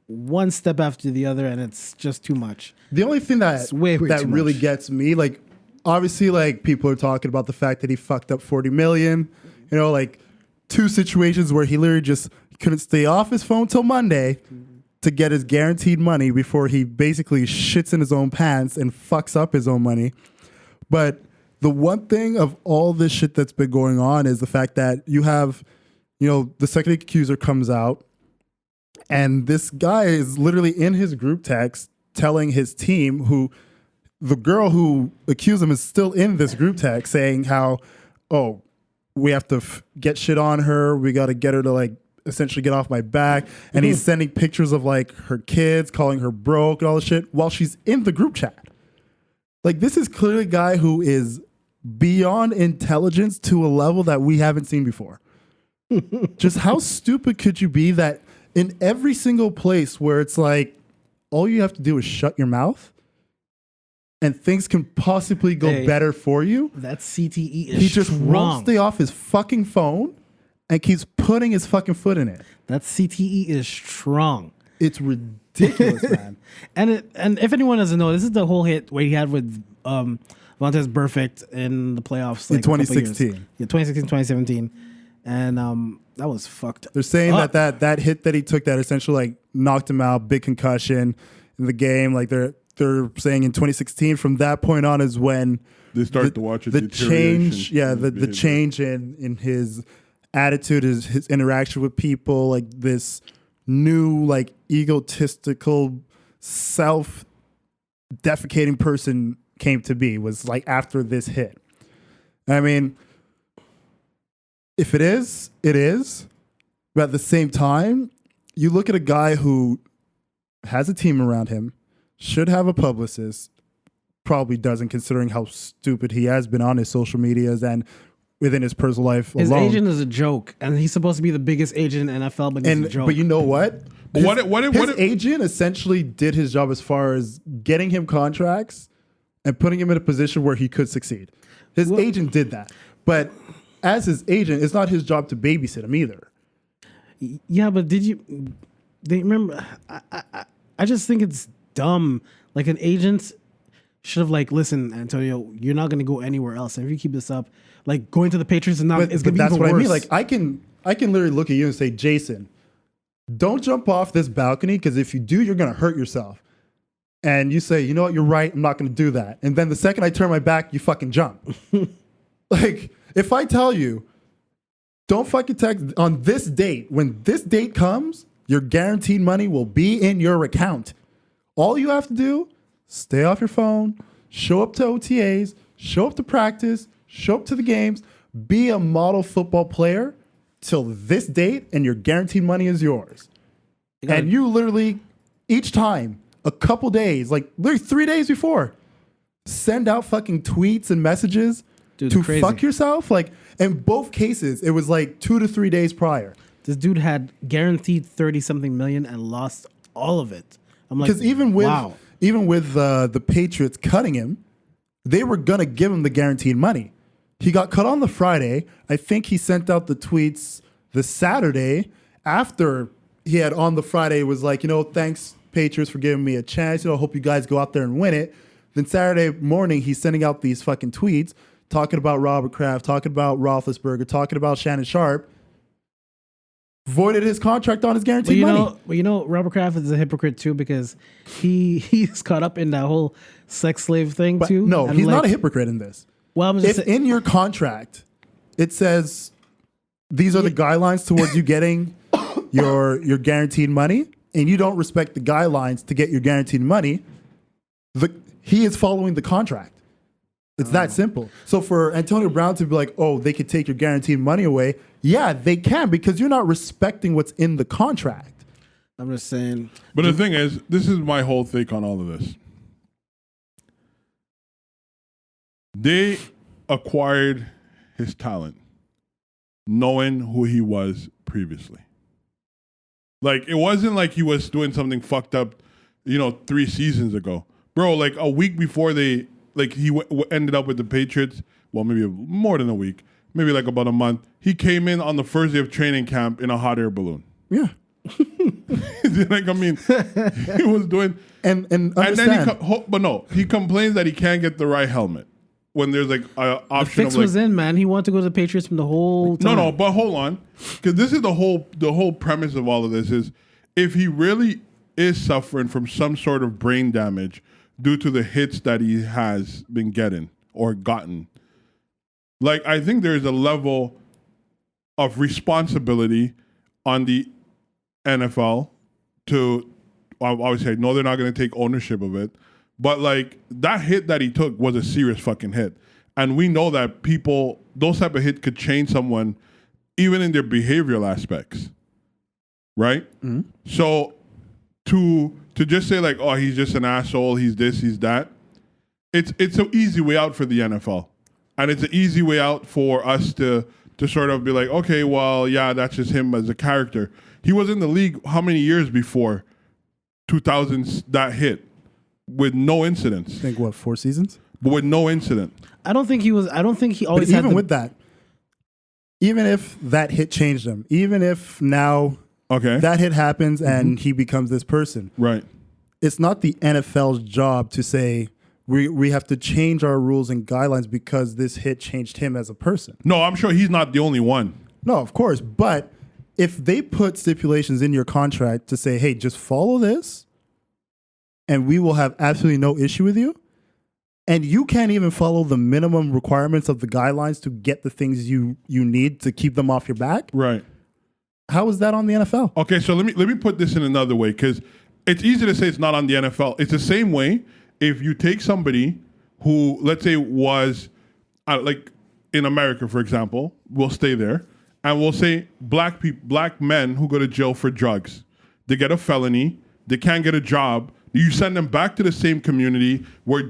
one step after the other, and it's just too much. The only thing that It's way that too really much. gets me, like, obviously, like, people are talking about the fact that he fucked up 40 million. You know, like, two situations where he literally just couldn't stay off his phone till Monday to get his guaranteed money before he basically shits in his own pants and fucks up his own money. But the one thing of all this shit that's been going on is the fact that you have, you know, the second accuser comes out, and this guy is literally in his group text telling his team, who the girl who accused him is still in this group text, saying how, oh, we have to get shit on her. We got to get her to, like, essentially get off my back. And he's sending pictures of, like, her kids, calling her broke and all this shit while she's in the group chat. Like, this is clearly a guy who is beyond intelligence to a level that we haven't seen before. Just how stupid could you be that in every single place where it's like, all you have to do is shut your mouth and things can possibly go better for you. That CTE is He just won't strong. stay off his fucking phone and keeps putting his fucking foot in it. That CTE is strong. It's ridiculous, man. And if anyone doesn't know, this is the whole hit where he had with Vontaze Burfict in the playoffs In like, a couple 2016. years. Yeah, 2016, 2017. And that was fucked. They're saying up. that hit that he took that essentially like knocked him out, big concussion in the game. Like they're saying in 2016, from that point on is when They start to watch a the deterioration change, yeah, in the behavior. change in his attitude, his interaction with people, like this new like egotistical, self-defecating person came to be, was like after this hit. I mean, if it is, it is. But at the same time, you look at a guy who has a team around him, should have a publicist, probably doesn't, considering how stupid he has been on his social medias and within his personal life His alone. agent is a joke, and he's supposed to be the biggest agent in NFL, but he's a joke. But you know what? His Agent essentially did his job as far as getting him contracts and putting him in a position where he could succeed. His agent did that. But as his agent, it's not his job to babysit him either. Yeah, but they remember? I just think it's dumb. Like an agent should have like, listen, Antonio, you're not going to go anywhere else, and if you keep this up, like going to the Patriots is not. It's going to be that's even what worse. I mean. Like I can literally look at you and say, Jason, don't jump off this balcony, because if you do, you're going to hurt yourself. And you say, you know what, you're right, I'm not going to do that. And then the second I turn my back, you fucking jump. Like, if I tell you, don't fucking text on this date, when this date comes, your guaranteed money will be in your account. All you have to do, stay off your phone, show up to OTAs, show up to practice, show up to the games, be a model football player till this date, and your guaranteed money is yours. And you literally, each time, a couple days, like literally 3 days before, send out fucking tweets and messages to crazy. fuck yourself. Like, in both cases, it was like 2 to 3 days prior. This dude had guaranteed 30-something million and lost all of it. I'm like, Because even with wow. the Patriots cutting him, they were gonna give him the guaranteed money. He got cut on the Friday. I think he sent out the tweets the Saturday after he had on the Friday was like, you know, thanks Patriots for giving me a chance. You know, hope you guys go out there and win it. Then Saturday morning, he's sending out these fucking tweets talking about Robert Kraft, talking about Roethlisberger, talking about Shannon Sharp, voided his contract on his guaranteed money. Robert Kraft is a hypocrite too because he's caught up in that whole sex slave thing But too. no, And he's like, not a hypocrite in this. Well, I'm just If in your contract it says these are the guidelines towards you getting your guaranteed money, and you don't respect the guidelines to get your guaranteed money, he is following the contract. It's that simple. So for Antonio Brown to be like, oh, they could take your guaranteed money away, yeah, they can, because you're not respecting what's in the contract. I'm just saying. But the thing is, this is my whole take on all of this. They acquired his talent knowing who he was previously. Like, it wasn't like he was doing something fucked up, 3 seasons ago. Bro, like a week before he ended up with the Patriots, well, maybe more than a week, maybe like about a month, he came in on the first day of training camp in a hot air balloon. Yeah. Like, I mean, he was doing... And understand. And then he complains that he can't get the right helmet when there's like an option The fix of like... was in, man. He wanted to go to the Patriots from the whole time. No, but hold on. Because this is the whole premise of all of this is if he really is suffering from some sort of brain damage due to the hits that he has been getting or gotten, like, I think there's a level of responsibility on the NFL to, obviously, I know they're not going to take ownership of it, but like that hit that he took was a serious fucking hit. And we know that those type of hits could change someone even in their behavioral aspects, right? Mm-hmm. So to just say like, oh, he's just an asshole, he's this, he's that, it's an easy way out for the NFL. And it's an easy way out for us to sort of be like, okay, well, yeah, that's just him as a character. He was in the league how many years before 2000s that hit with no incidents? I think, 4 seasons? But with no incident. I don't think he always But had even with that, even if that hit changed him, even if now that hit happens and he becomes this person, right? It's not the NFL's job to say we have to change our rules and guidelines because this hit changed him as a person. No, I'm sure he's not the only one. No, of course. But if they put stipulations in your contract to say, hey, just follow this and we will have absolutely no issue with you, and you can't even follow the minimum requirements of the guidelines to get the things you need to keep them off your back. Right. How is that on the NFL? Okay, so let me put this in another way, because it's easy to say it's not on the NFL. It's the same way if you take somebody who, let's say, was like in America, for example, we'll stay there, and we'll say black men who go to jail for drugs. They get a felony, they can't get a job. You send them back to the same community where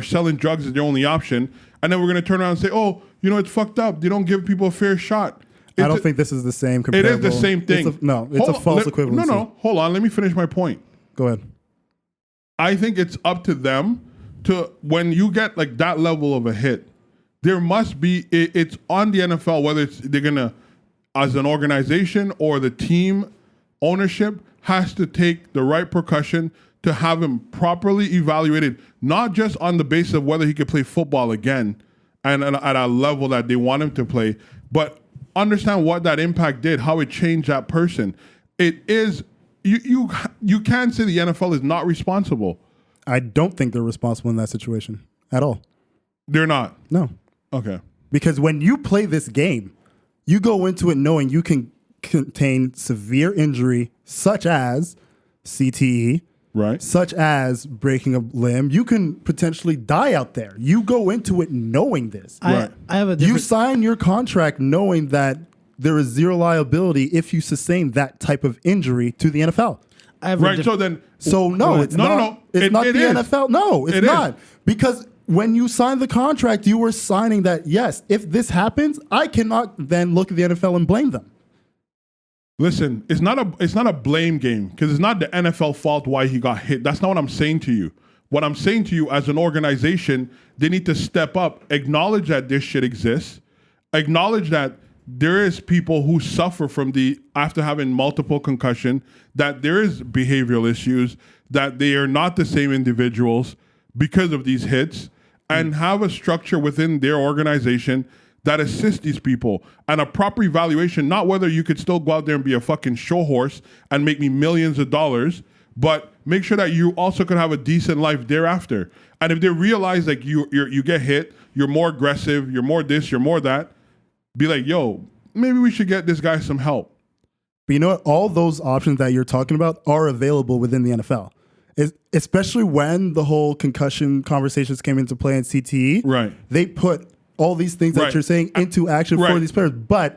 selling drugs is the only option, and then we're going to turn around and say, oh, it's fucked up. They don't give people a fair shot. I don't think this is the same comparable. It is the same thing. It's a false equivalency. No, hold on. Let me finish my point. Go ahead. I think it's up to them to, when you get like that level of a hit, there must be, it's on the NFL, whether they're going to, as an organization or the team ownership, has to take the right precaution to have him properly evaluated, not just on the basis of whether he could play football again and at a level that they want him to play, but understand what that impact did, how it changed that person. It is, you can't say the NFL is not responsible. I don't think they're responsible in that situation at all. They're not? No. Okay. Because when you play this game, you go into it knowing you can contain severe injury such as CTE, right? Such as breaking a limb. You can potentially die out there. You go into it knowing this. I have a different... You sign your contract knowing that there is zero liability if you sustain that type of injury to the NFL. So no, it's not the NFL. No, it's not. Because when you sign the contract, you were signing that, yes, if this happens, I cannot then look at the NFL and blame them. Listen, it's not a blame game, because it's not the NFL fault why he got hit. That's not what I'm saying to you. What I'm saying to you, as an organization, they need to step up, acknowledge that this shit exists, acknowledge that there is people who suffer from after having multiple concussion, that there is behavioral issues, that they are not the same individuals because of these hits, and have a structure within their organization that assists these people and a proper evaluation, not whether you could still go out there and be a fucking show horse and make me millions of dollars, but make sure that you also could have a decent life thereafter. And if they realize like you get hit, you're more aggressive, you're more this, you're more that, be like, yo, maybe we should get this guy some help. But you know what? All those options that you're talking about are available within the NFL. Especially when the whole concussion conversations came into play in CTE. Right. They put all these things that you're saying into action for these players. But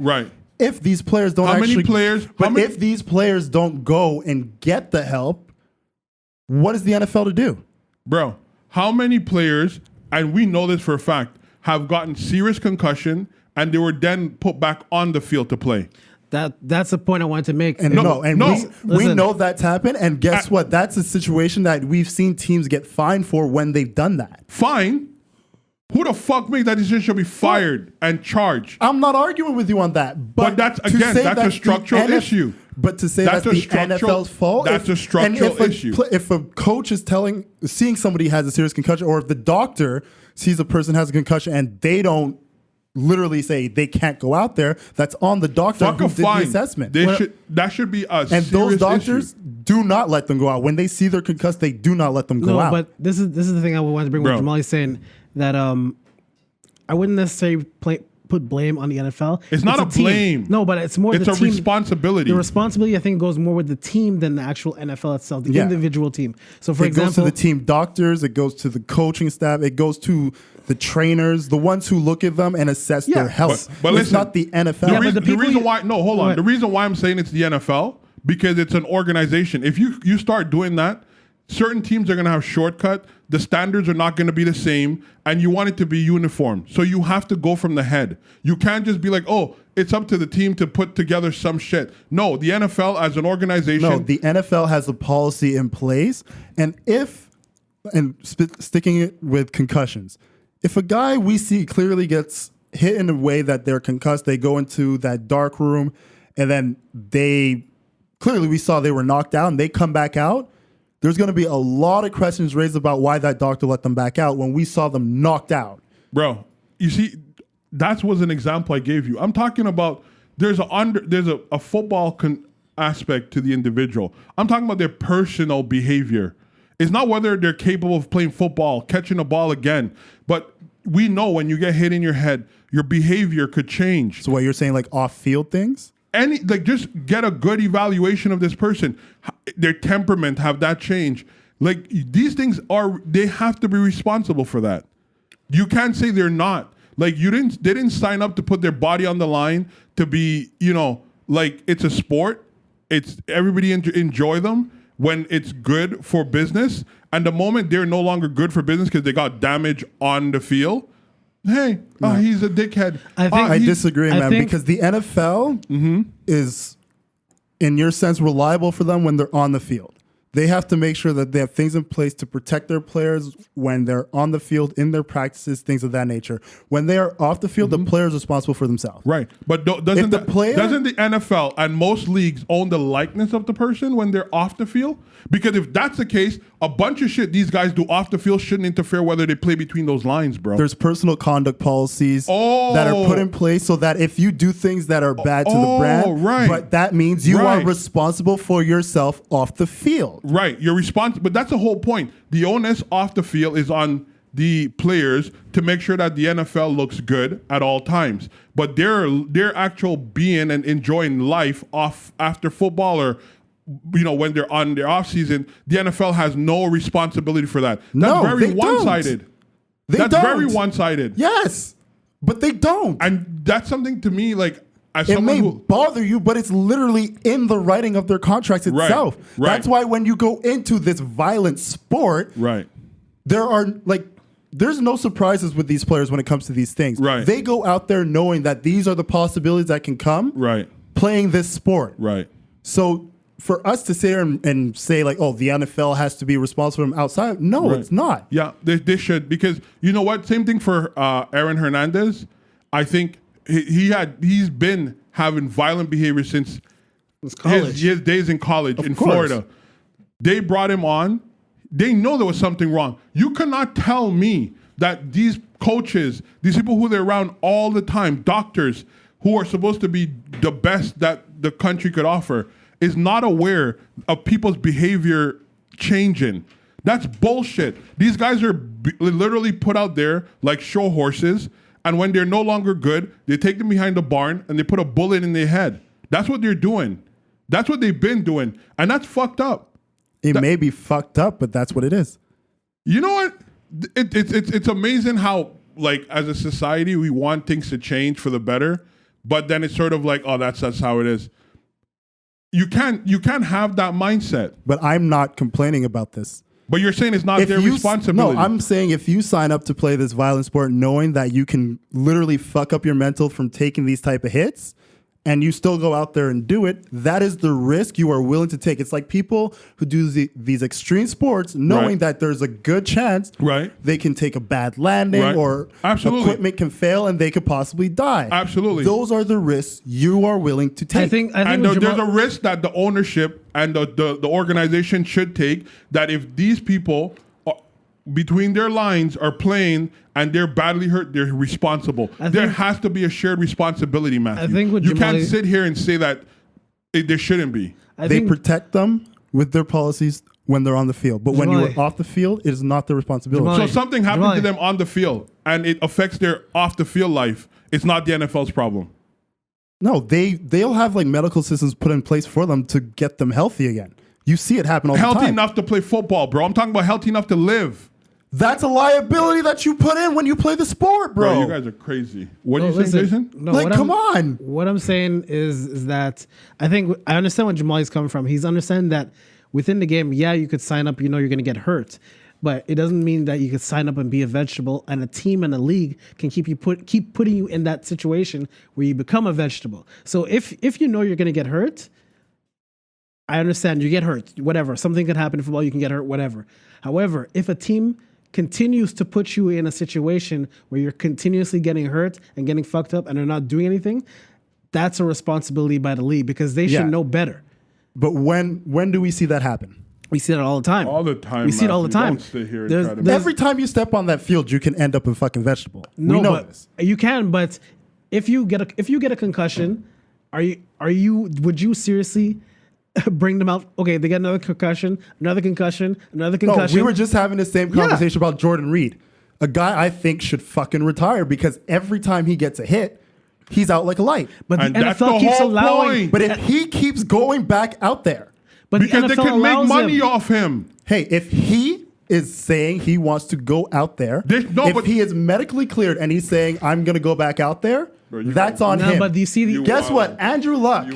if these players don't if these players don't go and get the help, what is the NFL to do? Bro, how many players, and we know this for a fact, have gotten serious concussion and they were then put back on the field to play? That's the point I wanted to make. And we know that's happened. And guess what? That's a situation that we've seen teams get fined for when they've done that. Fine? Who the fuck made that decision should be fired and charged? I'm not arguing with you on that. But that's a structural issue. But to say that's the NFL's fault, that's a structural issue. If a coach is seeing somebody has a serious concussion, or if the doctor sees a person has a concussion and they don't literally say they can't go out there, that's on the doctor who did the assessment. That should be a and serious those doctors issue. Do not let them go out. When they see they're concussed, they do not let them go out. But this is the thing I wanted to bring. What Jamal is saying, that I wouldn't necessarily put blame on the NFL. It's not a blame. No, but it's more. It's a responsibility. The responsibility, I think, goes more with the team than the actual NFL itself, the individual team. So, for example, it goes to the team doctors, it goes to the coaching staff, it goes to the trainers, the ones who look at them and assess their health. But it's listen, not the NFL. The reason why I'm saying it's the NFL, because it's an organization. If you start doing that, certain teams are going to have shortcut. The standards are not going to be the same, and you want it to be uniform. So you have to go from the head. You can't just be like, oh, it's up to the team to put together some shit. No, the NFL as an organization. No, the NFL has a policy in place, and sticking it with concussions, if a guy we see clearly gets hit in a way that they're concussed, they go into that dark room, and then we saw they were knocked out, and they come back out. There's going to be a lot of questions raised about why that doctor let them back out when we saw them knocked out. Bro, you see, that was an example I gave you. I'm talking about there's a football aspect to the individual. I'm talking about their personal behavior. It's not whether they're capable of playing football, catching a ball again, but we know when you get hit in your head, your behavior could change. So what you're saying, like off-field things? Just get a good evaluation of this person. Their temperament, have that change. Like these things they have to be responsible for that. You can't say they're not. Like they didn't sign up to put their body on the line to be, like it's a sport. It's everybody enjoy them when it's good for business. And the moment they're no longer good for business because they got damage on the field, hey, he's a dickhead. I disagree, man, because the NFL is, in your sense, reliable for them when they're on the field. They have to make sure that they have things in place to protect their players when they're on the field, in their practices, things of that nature. When they are off the field, the player is responsible for themselves. Right. But doesn't the NFL and most leagues own the likeness of the person when they're off the field? Because if that's the case, a bunch of shit these guys do off the field shouldn't interfere whether they play between those lines, bro. There's personal conduct policies that are put in place so that if you do things that are bad to the brand, but that means you are responsible for yourself off the field. Right. You're responsible. But that's the whole point. The onus off the field is on the players to make sure that the NFL looks good at all times. But their actual being and enjoying life off after football or when they're on their off season, the NFL has no responsibility for that. That's very one-sided. That's very one-sided. Yes, but they don't. And that's something to me, like, as it may bother you, but it's literally in the writing of their contracts itself. Right. That's why when you go into this violent sport, there's no surprises with these players when it comes to these things. Right. They go out there knowing that these are the possibilities that can come playing this sport. Right. So for us to sit here and say like, oh, the NFL has to be responsible from outside. No, it's not. Yeah, they should, because you know what? Same thing for Aaron Hernandez. I think he's been having violent behavior since his days in college in Florida. They brought him on. They know there was something wrong. You cannot tell me that these coaches, these people who they're around all the time, doctors who are supposed to be the best that the country could offer, is not aware of people's behavior changing. That's bullshit. These guys are literally put out there like show horses, and when they're no longer good, they take them behind the barn and they put a bullet in their head. That's what they're doing. That's what they've been doing, and that's fucked up. It may be fucked up, but that's what it is. You know what? It's amazing how, like, as a society, we want things to change for the better, but then it's sort of like, oh, that's how it is. You can't have that mindset. But I'm not complaining about this. But you're saying it's not their responsibility. No, I'm saying if you sign up to play this violent sport knowing that you can literally fuck up your mental from taking these type of hits, and you still go out there and do it, that is the risk you are willing to take. It's like people who do these extreme sports knowing that there's a good chance they can take a bad landing or equipment can fail and they could possibly die. Absolutely. Those are the risks you are willing to take. I think there's a risk that the ownership and the organization should take, that if these people between their lines are playing and they're badly hurt, they're responsible. There has to be a shared responsibility, Matthew. I think you can't sit here and say that there shouldn't be. They protect them with their policies when they're on the field. But when you're off the field, it is not their responsibility. So something happened to them on the field and it affects their off the field life. It's not the NFL's problem. No, they'll have like medical systems put in place for them to get them healthy again. You see it happen all the time. Healthy enough to play football, bro. I'm talking about healthy enough to live. That's a liability that you put in when you play the sport, bro. You guys are crazy. What are you saying, Jason? No, come on. What I'm saying is that I understand where Jamal is coming from. He's understanding that within the game, you could sign up, you're going to get hurt. But it doesn't mean that you could sign up and be a vegetable, and a team and a league can keep putting you in that situation where you become a vegetable. So if you know you're going to get hurt, I understand you get hurt, whatever. Something could happen in football, you can get hurt, whatever. However, if a team continues to put you in a situation where you're continuously getting hurt and getting fucked up and they're not doing anything, that's a responsibility by the league because they should know better. But when do we see that happen? We see that all the time. All the time. We see it all the time. Don't sit here and try to Every time you step on that field, you can end up a fucking vegetable. We know this. You can, but if you get a concussion, would you seriously bring them out? Okay, they get another concussion. No, we were just having the same conversation about Jordan Reed, a guy I think should fucking retire because every time he gets a hit, he's out like a light. But the NFL keeps allowing. But if he keeps going back out there, because they can make money off him. Hey, if he is saying he wants to go out there, if he is medically cleared and he's saying I'm going to go back out there, that's on him. But do you see guess what? Andrew Luck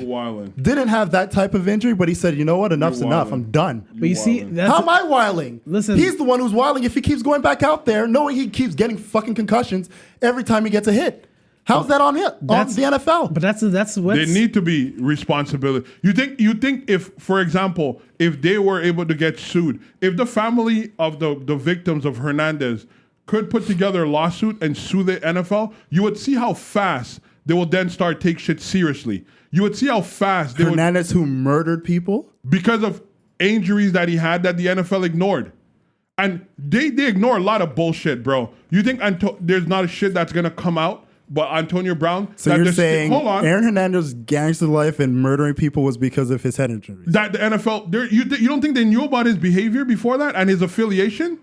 didn't have that type of injury, but he said, you know what? Enough's enough. I'm done. But you see, how am I wiling? Listen, he's the one who's wiling if he keeps going back out there, knowing he keeps getting fucking concussions every time he gets a hit. How's that on him? On the NFL? But that's what they need to be responsibility. You think if, for example, if they were able to get sued, if the family of the victims of Hernandez could put together a lawsuit and sue the NFL, you would see how fast they will then start take shit seriously. You would see how fast they Hernandez who murdered people because of injuries that he had that the NFL ignored. And they ignore a lot of bullshit, bro. You think there's not a shit that's gonna come out? But Antonio Brown. So you're saying Aaron Hernandez's gangster life and murdering people was because of his head injuries? That the NFL, you don't think they knew about his behavior before that and his affiliation?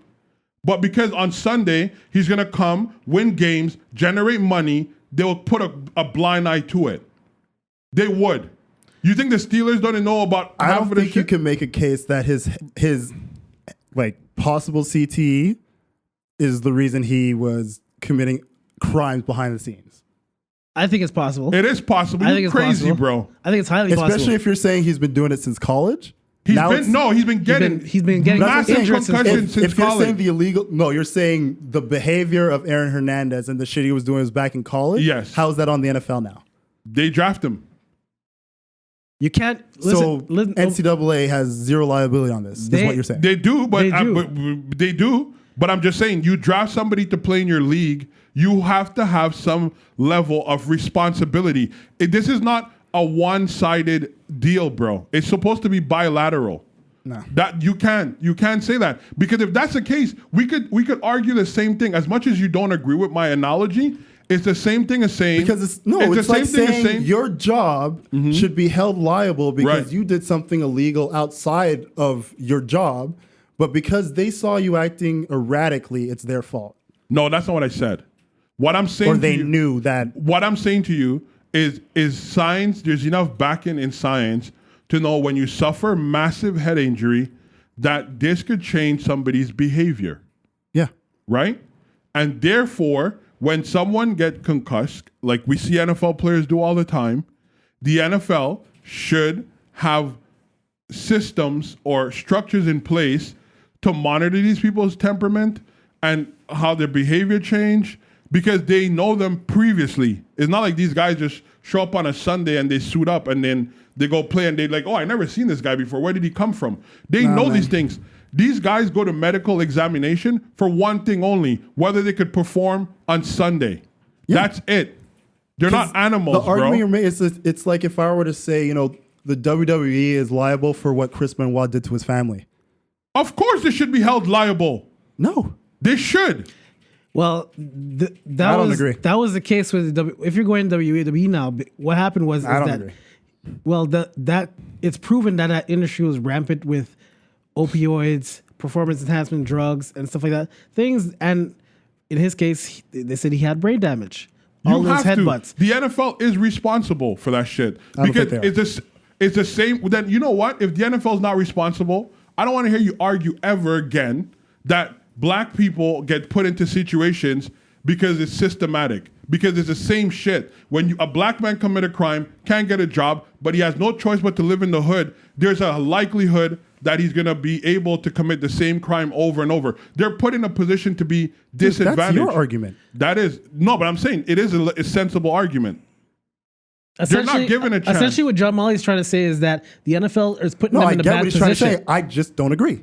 But because on Sunday, he's going to come, win games, generate money, they will put a blind eye to it. They would. You think the Steelers don't know about I half don't of this think you shit? can make a case that his like possible CTE is the reason he was committing crimes behind the scenes. I think it's possible. It is possible. I think it's crazy, possible. bro. I think it's highly possible. Especially if you're saying he's been doing it since college. He's been getting massive injured since if you're college. saying the illegal, you're saying the behavior of Aaron Hernandez and the shit he was doing was back in college. Yes. How is that on the NFL now? They draft him. You can't. Listen, NCAA has zero liability on this. Is what you're saying. They do, but they do. But I'm just saying, you draft somebody to play in your league, you have to have some level of responsibility. This is not a one-sided deal, bro. It's supposed to be bilateral. No. That you can't say that, because if that's the case, we could argue the same thing. As much as you don't agree with my analogy, it's the same thing as saying, because it's like saying your job should be held liable because you did something illegal outside of your job, but because they saw you acting erratically, it's their fault. No, that's not what I said. What I'm saying, Or they knew that. What I'm saying to you is science. There's enough backing in science to know when you suffer massive head injury, that this could change somebody's behavior. Yeah. Right? And therefore, when someone gets concussed, like we see NFL players do all the time, the NFL should have systems or structures in place to monitor these people's temperament and how their behavior change, because they know them previously. It's not like these guys just show up on a Sunday and they suit up and then they go play and they're like, oh, I never seen this guy before. Where did he come from? They know these things. These guys go to medical examination for one thing only, whether they could perform on Sunday. Yeah. That's it. They're not animals, the argument bro. you're making it's like if I were to say, the WWE is liable for what Chris Benoit did to his family. Of course they should be held liable. No. They should. Well, I don't agree. That was the case with if you're going to WWE now. What happened was I don't agree. Well, that it's proven that industry was rampant with opioids, performance enhancement drugs, and stuff like that. Things, and in his case, they said he had brain damage. All those headbutts. The NFL is responsible for that shit because it's the same. Then you know what? If the NFL is not responsible, I don't want to hear you argue ever again that black people get put into situations because it's systematic. Because it's the same shit. When a black man commit a crime, can't get a job, but he has no choice but to live in the hood, there's a likelihood that he's going to be able to commit the same crime over and over. They're put in a position to be disadvantaged. That's your argument. That is, no, but I'm saying it is a sensible argument. They're not given a chance. Essentially, what John Molly's trying to say is that the NFL is putting them in a bad position. Trying to say. I just don't agree.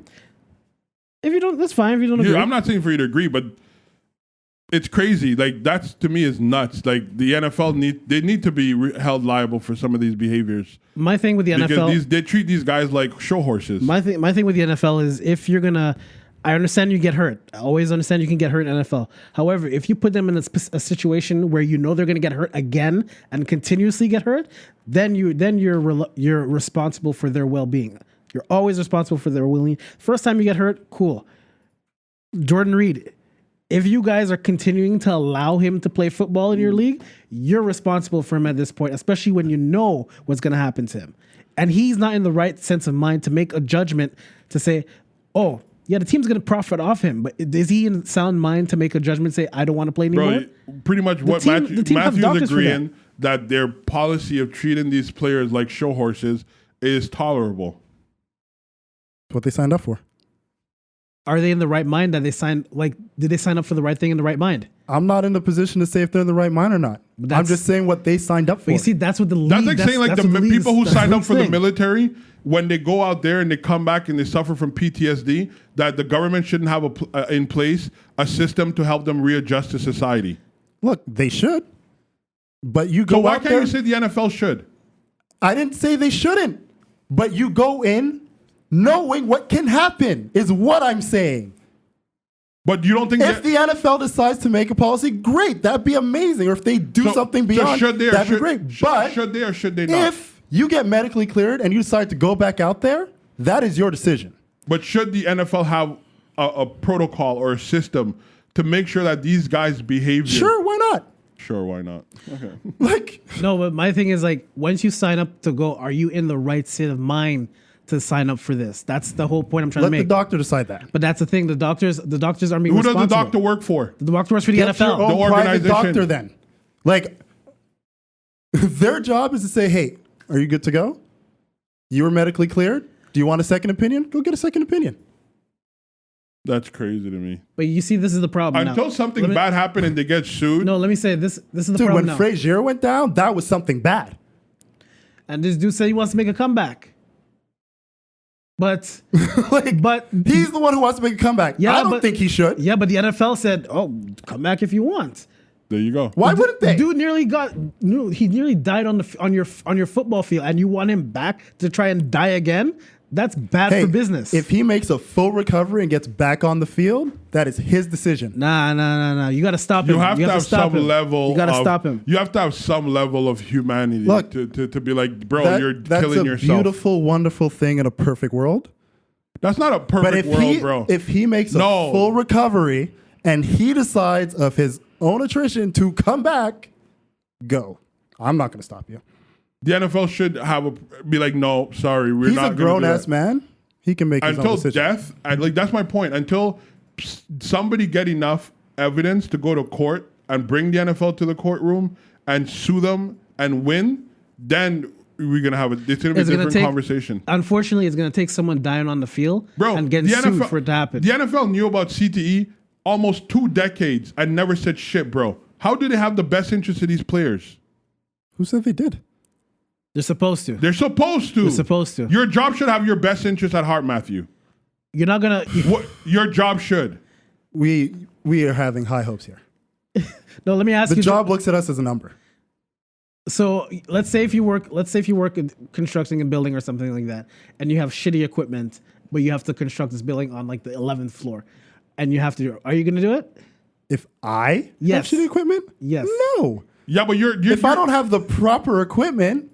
If you don't, that's fine. If you don't agree, I'm not saying for you to agree, but it's crazy. Like, that's to me is nuts. Like, the NFL need to be held liable for some of these behaviors. My thing with the NFL, they treat these guys like show horses. My thing with the NFL is if you're gonna, I understand you get hurt. I always understand you can get hurt in NFL. However, if you put them in a situation where you know they're gonna get hurt again and continuously get hurt, then you're responsible for their well-being. You're always responsible for their well-being. First time you get hurt, cool. Jordan Reed. If you guys are continuing to allow him to play football in your league, you're responsible for him at this point, especially when you know what's going to happen to him. And he's not in the right sense of mind to make a judgment to say, oh, yeah, the team's going to profit off him. But is he in sound mind to make a judgment, say, I don't want to play anymore? Bro, pretty much what Matthew's agreeing that their policy of treating these players like show horses is tolerable. That's what they signed up for. Are they in the right mind that they signed? Like, did they sign up for the right thing in the right mind? I'm not in the position to say if they're in the right mind or not. I'm just saying what they signed up for. But you see, that's what the league. That's like saying like the people who signed up for the military, when they go out there and they come back and they suffer from PTSD, that the government shouldn't have in place a system to help them readjust to society. Look, they should. But you go so why out can't there, you say the NFL should? I didn't say they shouldn't. But you go in knowing what can happen is what I'm saying. But you don't think if the NFL decides to make a policy, great, that'd be amazing. Or if they do something beyond, that'd be great. But should they or should they not? If you get medically cleared and you decide to go back out there, that is your decision. But should the NFL have a protocol or a system to make sure that these guys' behavior? Sure, why not? Sure, why not? Okay. No, but my thing is like, once you sign up to go, are you in the right state of mind to sign up for this? That's the whole point I'm trying to make. Let the doctor decide that. But that's the thing. The doctors are being responsible. Who does the doctor work for? The doctor works for the NFL. Your own the organization. private doctor then. Like, their job is to say, hey, are you good to go? You were medically cleared? Do you want a second opinion? Go get a second opinion. That's crazy to me. But you see, this is the problem. Until something bad happened and they get sued. No, let me say this. This is the Dude, problem when Frazier went down, that was something bad. And this dude said he wants to make a comeback. But but he's the one who wants to make a comeback. Yeah, I don't think he should. Yeah, but the NFL said, "Oh, come back if you want." There you go. Why wouldn't they? Dude nearly died on your football field, and you want him back to try and die again? That's bad Hey, for business. if he makes a full recovery and gets back on the field, that is his decision. Nah. You got to stop him. You have to have stop some him. level. You got to of- stop him. You have to have some level of humanity Look, to be like, bro, you're That's killing a yourself. beautiful, wonderful thing in a perfect world. That's not a But perfect world, bro. if he makes a No. full recovery and he decides of his own attrition to come back, go. I'm not going to stop you. The NFL should be like, no, sorry, we're He's not a gonna do grown ass that. man. He can make his own Until decision. death, and like that's my point. Until somebody get enough evidence to go to court and bring the NFL to the courtroom and sue them and win, then we're gonna have it's gonna be a different conversation. Unfortunately, it's going to take someone dying on the field Bro, and getting the sued NFL, for it to happen. The NFL knew about CTE almost 2 decades and never said shit, bro. How do they have the best interest of these players? Who said they did? They're supposed to. They're supposed to. They're supposed to. Your job should have your best interest at heart, Matthew. You're not going to. What your job should. We are having high hopes here. No, let me ask The you. job looks at us as a number. So let's say if you work in constructing a building or something like that, and you have shitty equipment, but you have to construct this building on like the 11th floor, and you have to. Are you going to do it? If I Yes. have shitty equipment, Yes. no. Yeah, but you're If I don't have the proper equipment,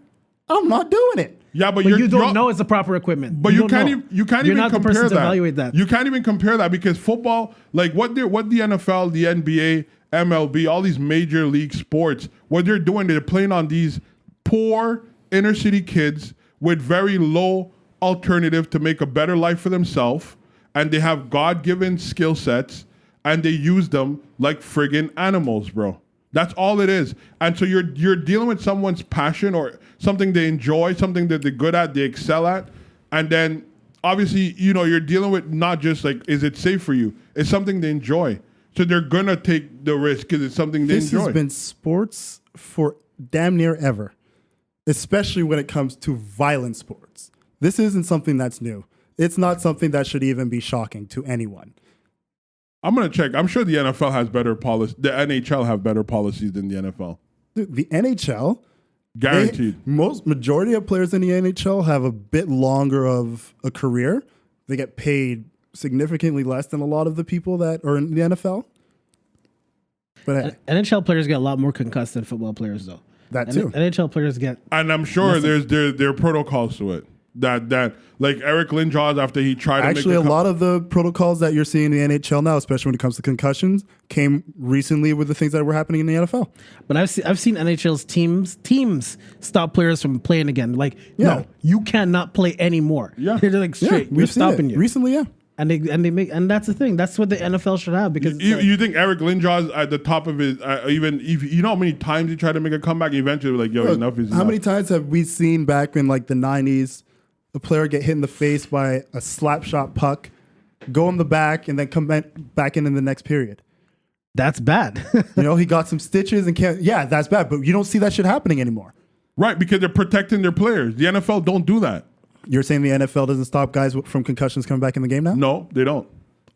I'm not doing it. Yeah, but But you don't know it's the proper equipment. But you don't can't know. even you can't You're even not the compare person that. to evaluate that. You can't even compare that because football, like what the NFL, the NBA, MLB, all these major league sports, what they're doing, they're playing on these poor inner city kids with very low alternative to make a better life for themselves, and they have God-given skill sets, and they use them like friggin' animals, bro. That's all it is. And so you're dealing with someone's passion or something they enjoy, something that they're good at, they excel at. And then obviously, you're dealing with not just like, is it safe for you? It's something they enjoy. So they're going to take the risk because it's something they This enjoy. has been sports for damn near ever, especially when it comes to violent sports. This isn't something that's new. It's not something that should even be shocking to anyone. I'm going to check. I'm sure the NFL has better policy. The NHL have better policies than the NFL. Dude, the NHL, Guaranteed. majority of players in the NHL have a bit longer of a career. They get paid significantly less than a lot of the people that are in the NFL. But hey, NHL players get a lot more concussed than football players, though. that too. NHL players get. And I'm sure there are protocols to it. That like Eric Lindros, after he tried to Actually, make a lot of the protocols that you're seeing in the NHL now, especially when it comes to concussions, came recently with the things that were happening in the NFL. But I've seen NHL's teams stop players from playing again. Like, Yeah. no, you cannot play anymore. Yeah. They're like straight. We're we've seen stopping it you. recently. Yeah, And that's the thing. That's what the NFL should have because it's like- You think Eric Lindros at the top of his even if you know how many times he tried to make a comeback, eventually like, yo, Look, enough is how enough. many times have we seen back in like the 90s, a player get hit in the face by a slap shot puck, go in the back, and then come back in the next period? that's bad. He got some stitches and can't. Yeah, that's bad. But you don't see that shit happening anymore. Right, because they're protecting their players. The NFL don't do that. You're saying the NFL doesn't stop guys from concussions coming back in the game now? No, they don't.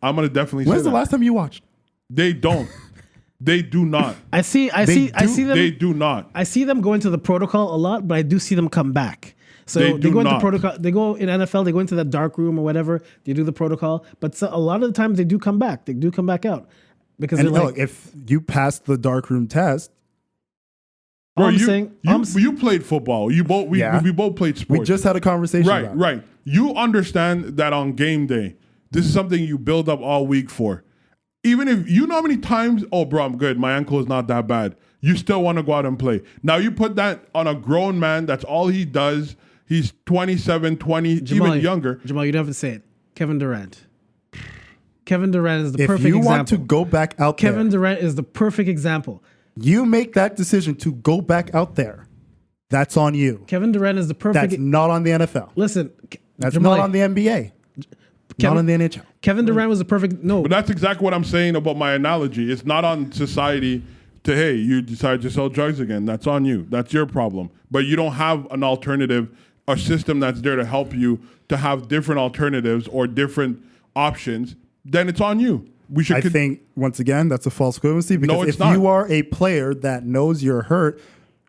I'm gonna definitely When's say the that. last time you watched? They don't. They do not. I see them. They do not. I see them go into the protocol a lot, but I do see them come back. So They they do go into not. protocol. They go in NFL. They go into that dark room or whatever. They do the protocol, but a lot of the times they do come back. They do come back out because And they're like, look, if you pass the dark room test, all Bro, I'm saying, you played football. We both played sports. we just had a conversation Right, about it. right. You understand that on game day, this is something you build up all week for. Even if you know how many times, oh, bro, I'm good. My ankle is not that bad. You still want to go out and play. Now you put that on a grown man. That's all he does. He's 27, 20, even younger. Jamal, you don't have to say it. Kevin Durant. Kevin Durant is the If perfect you example. want to go back out Kevin there, Durant is the perfect example. you make that decision to go back out there. That's on you. Kevin Durant is the perfect. That's not on the NFL. Listen, That's Jamal, not on the NBA. Not on the NHL. Kevin Durant was the perfect. No, But that's exactly what I'm saying about my analogy. It's not on society to, hey, you decide to sell drugs again. That's on you. That's your problem. But you don't have an alternative, a system that's there to help you to have different alternatives or different options. Then it's on you. We should. I think, once again, that's a false equivalency because it's if not. you are a player that knows you're hurt,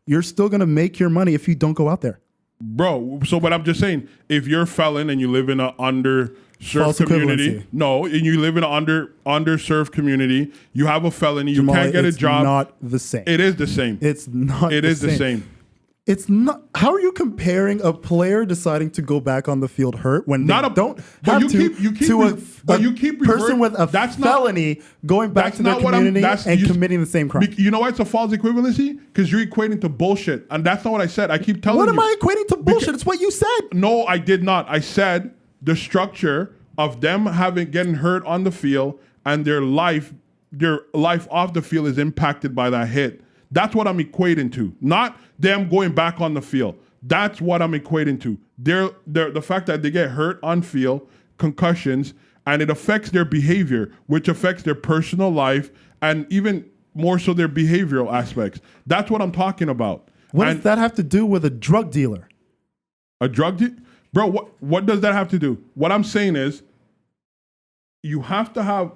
you're still going to make your money if you don't go out there. Bro, so but I'm just saying, if you're a felon and you live in an underserved False community, equivalency. no, and you live in an underserved community, you have a felony, you Jamal, can't get a it's job. not the same. It is the same. It's not. It is the same. It's not. How are you comparing a player deciding to go back on the field hurt when Not they a- don't but have you to keep- you keep to re- but you keep person with a that's not- felony going back that's to their not what I'm- community that's- and you- committing the same crime? You know why it's a false equivalency? Because you're equating to bullshit, and that's not what I said. I keep telling What you. am I equating to bullshit? It's what you said. No, I did not. I said the structure of them getting hurt on the field and their life off the field is impacted by that hit. That's what I'm equating to, not them going back on the field. That's what I'm equating to. The fact that they get hurt on field, concussions, and it affects their behavior, which affects their personal life and even more so their behavioral aspects. That's what I'm talking about. What And does that have to do with a drug dealer? a drug deal? Bro, what does that have to do? What I'm saying is you have to have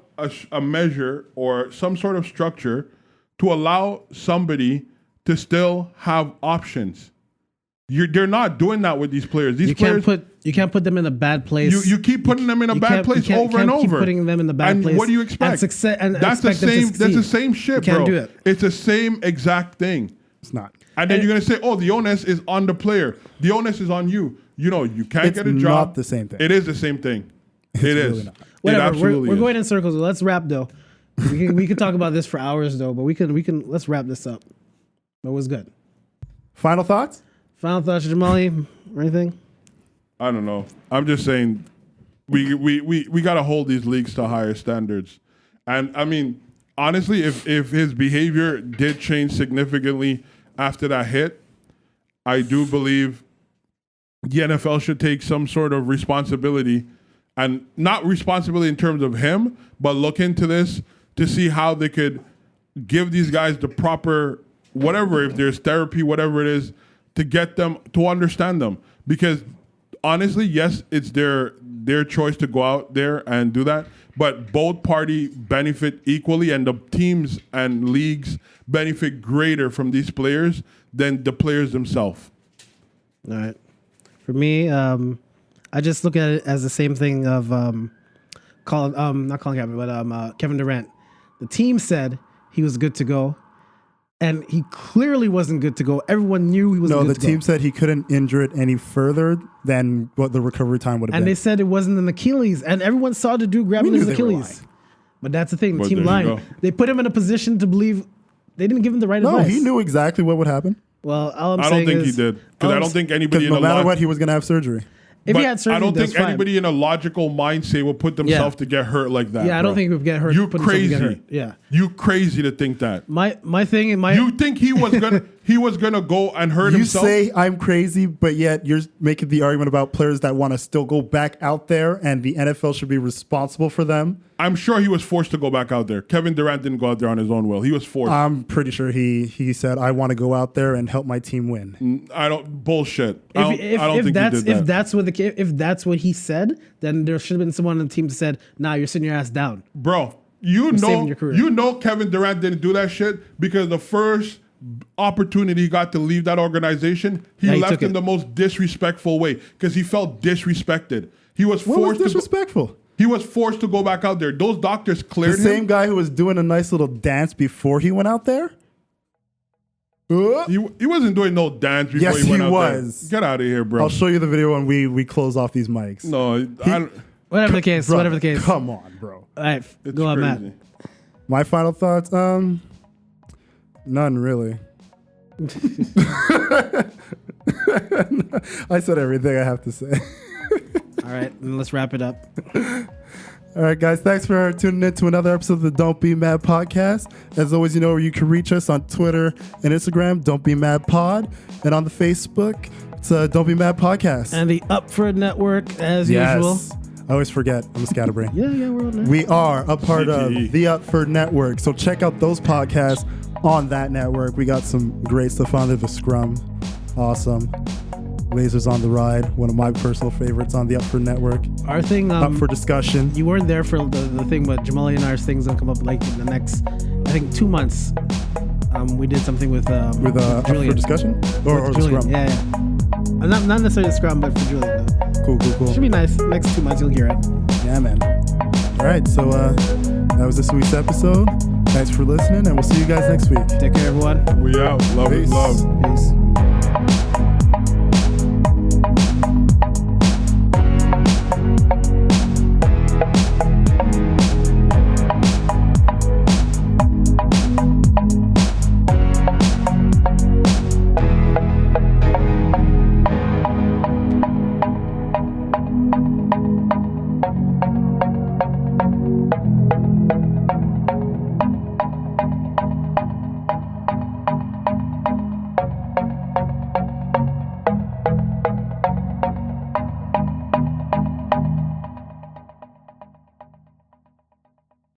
a measure or some sort of structure to allow somebody to still have options. They're not doing that with these players. These You players, can't put them in a bad place. you keep putting them in a bad place over and keep over. putting them in the bad and place. what do you expect? And success, and that's the expect them to same. That's the succeed. same shit, You can't bro. do it. It's the same exact thing. It's not. And then you're gonna say, "Oh, the onus is on the player. The onus is on you." You know, you can't It's get a job. not the same thing. It is the same thing. It is. really not. It Whatever. absolutely We're is. going in circles. Let's wrap though. We could talk about this for hours though, but we can let's wrap this up. That was good. Final thoughts? Final thoughts, Jamali, or anything? I don't know. I'm just saying, we got to hold these leagues to higher standards. And I mean, honestly, if his behavior did change significantly after that hit, I do believe the NFL should take some sort of responsibility, and not responsibility in terms of him, but look into this to see how they could give these guys the proper whatever, if there's therapy, whatever it is, to get them to understand them. Because honestly, yes, it's their choice to go out there and do that, but both party benefit equally, and the teams and leagues benefit greater from these players than the players themselves. All right. For me, I just look at it as the same thing of not Colin Kaepernick, but Kevin Durant. The team said he was good to go, and he clearly wasn't good to go. Everyone knew he was No, good the to go. team said he couldn't injure it any further than what the recovery time would have And been. they said it wasn't an Achilles, and everyone saw the dude grabbing We his knew they were Achilles. lying. But that's the thing, the But team there you lying. go. They put him in a position to believe they didn't give him the right No, advice. he knew exactly what would happen. Well, all I'm I saying don't think is, he did, because I don't think anybody Because in no a matter log- what, he was going to have surgery. if but he had surgery, I don't that's think fine. anybody in a logical mindset would put themselves to get hurt like that. Yeah, I don't bro. think he would get hurt. You put himself to crazy? get hurt. Yeah. You crazy to think that? My thing and my You think he was gonna go and hurt You himself? say I'm crazy, but yet you're making the argument about players that want to still go back out there, and the NFL should be responsible for them. I'm sure he was forced to go back out there. Kevin Durant didn't go out there on his own will. He was forced. I'm pretty sure he said, I want to go out there and help my team win. I don't bullshit. I don't think he did that. if that's what he said, then there should have been someone on the team that said, "Nah, you're sitting your ass down." Bro, saving your career. you know Kevin Durant didn't do that shit because the first opportunity he got to leave that organization, he Yeah, he left took in it. the most disrespectful way because he felt disrespected. He was What was forced to go, disrespectful? he was forced to go back out there. Those doctors The cleared same him. guy who was doing a nice little dance before he went out there? He wasn't doing no dance before Yes, he went he out was. there. Get out of here, bro. I'll show you the video when we close off these mics. No, I don't, Whatever the case. Bro, Whatever the case. Come on, bro. All right, it's go on, Matt. crazy. My final thoughts? None really. I said everything I have to say. All right, and let's wrap it up. All right, guys. Thanks for tuning in to another episode of the Don't Be Mad podcast. As always, you know where you can reach us on Twitter and Instagram, Don't Be Mad Pod. And on the Facebook, it's Don't Be Mad Podcast. And the Up for Network, as usual. I always forget. I'm a scatterbrain. Yeah, we're on there. We are a part of CTE. the Upford Network. So check out those podcasts on that network. We got some great stuff on there. The Scrum, awesome. Lasers on the Ride, one of my personal favorites on the Upford Network. Our thing, Up for discussion. you weren't there for the thing, but Jamali and I's thing's gonna come up like in the next, I think, 2 months. We did something with With Up for Julian. discussion? Or Julian. Scrum? Yeah. Not necessarily Scrum, but for Julian. Though. Cool. Should be nice. Next 2 months you'll hear it. Yeah, man. All right, so that was this week's episode. Thanks for listening, and we'll see you guys next week. Take care, everyone. We out. Love is Peace. love. Peace.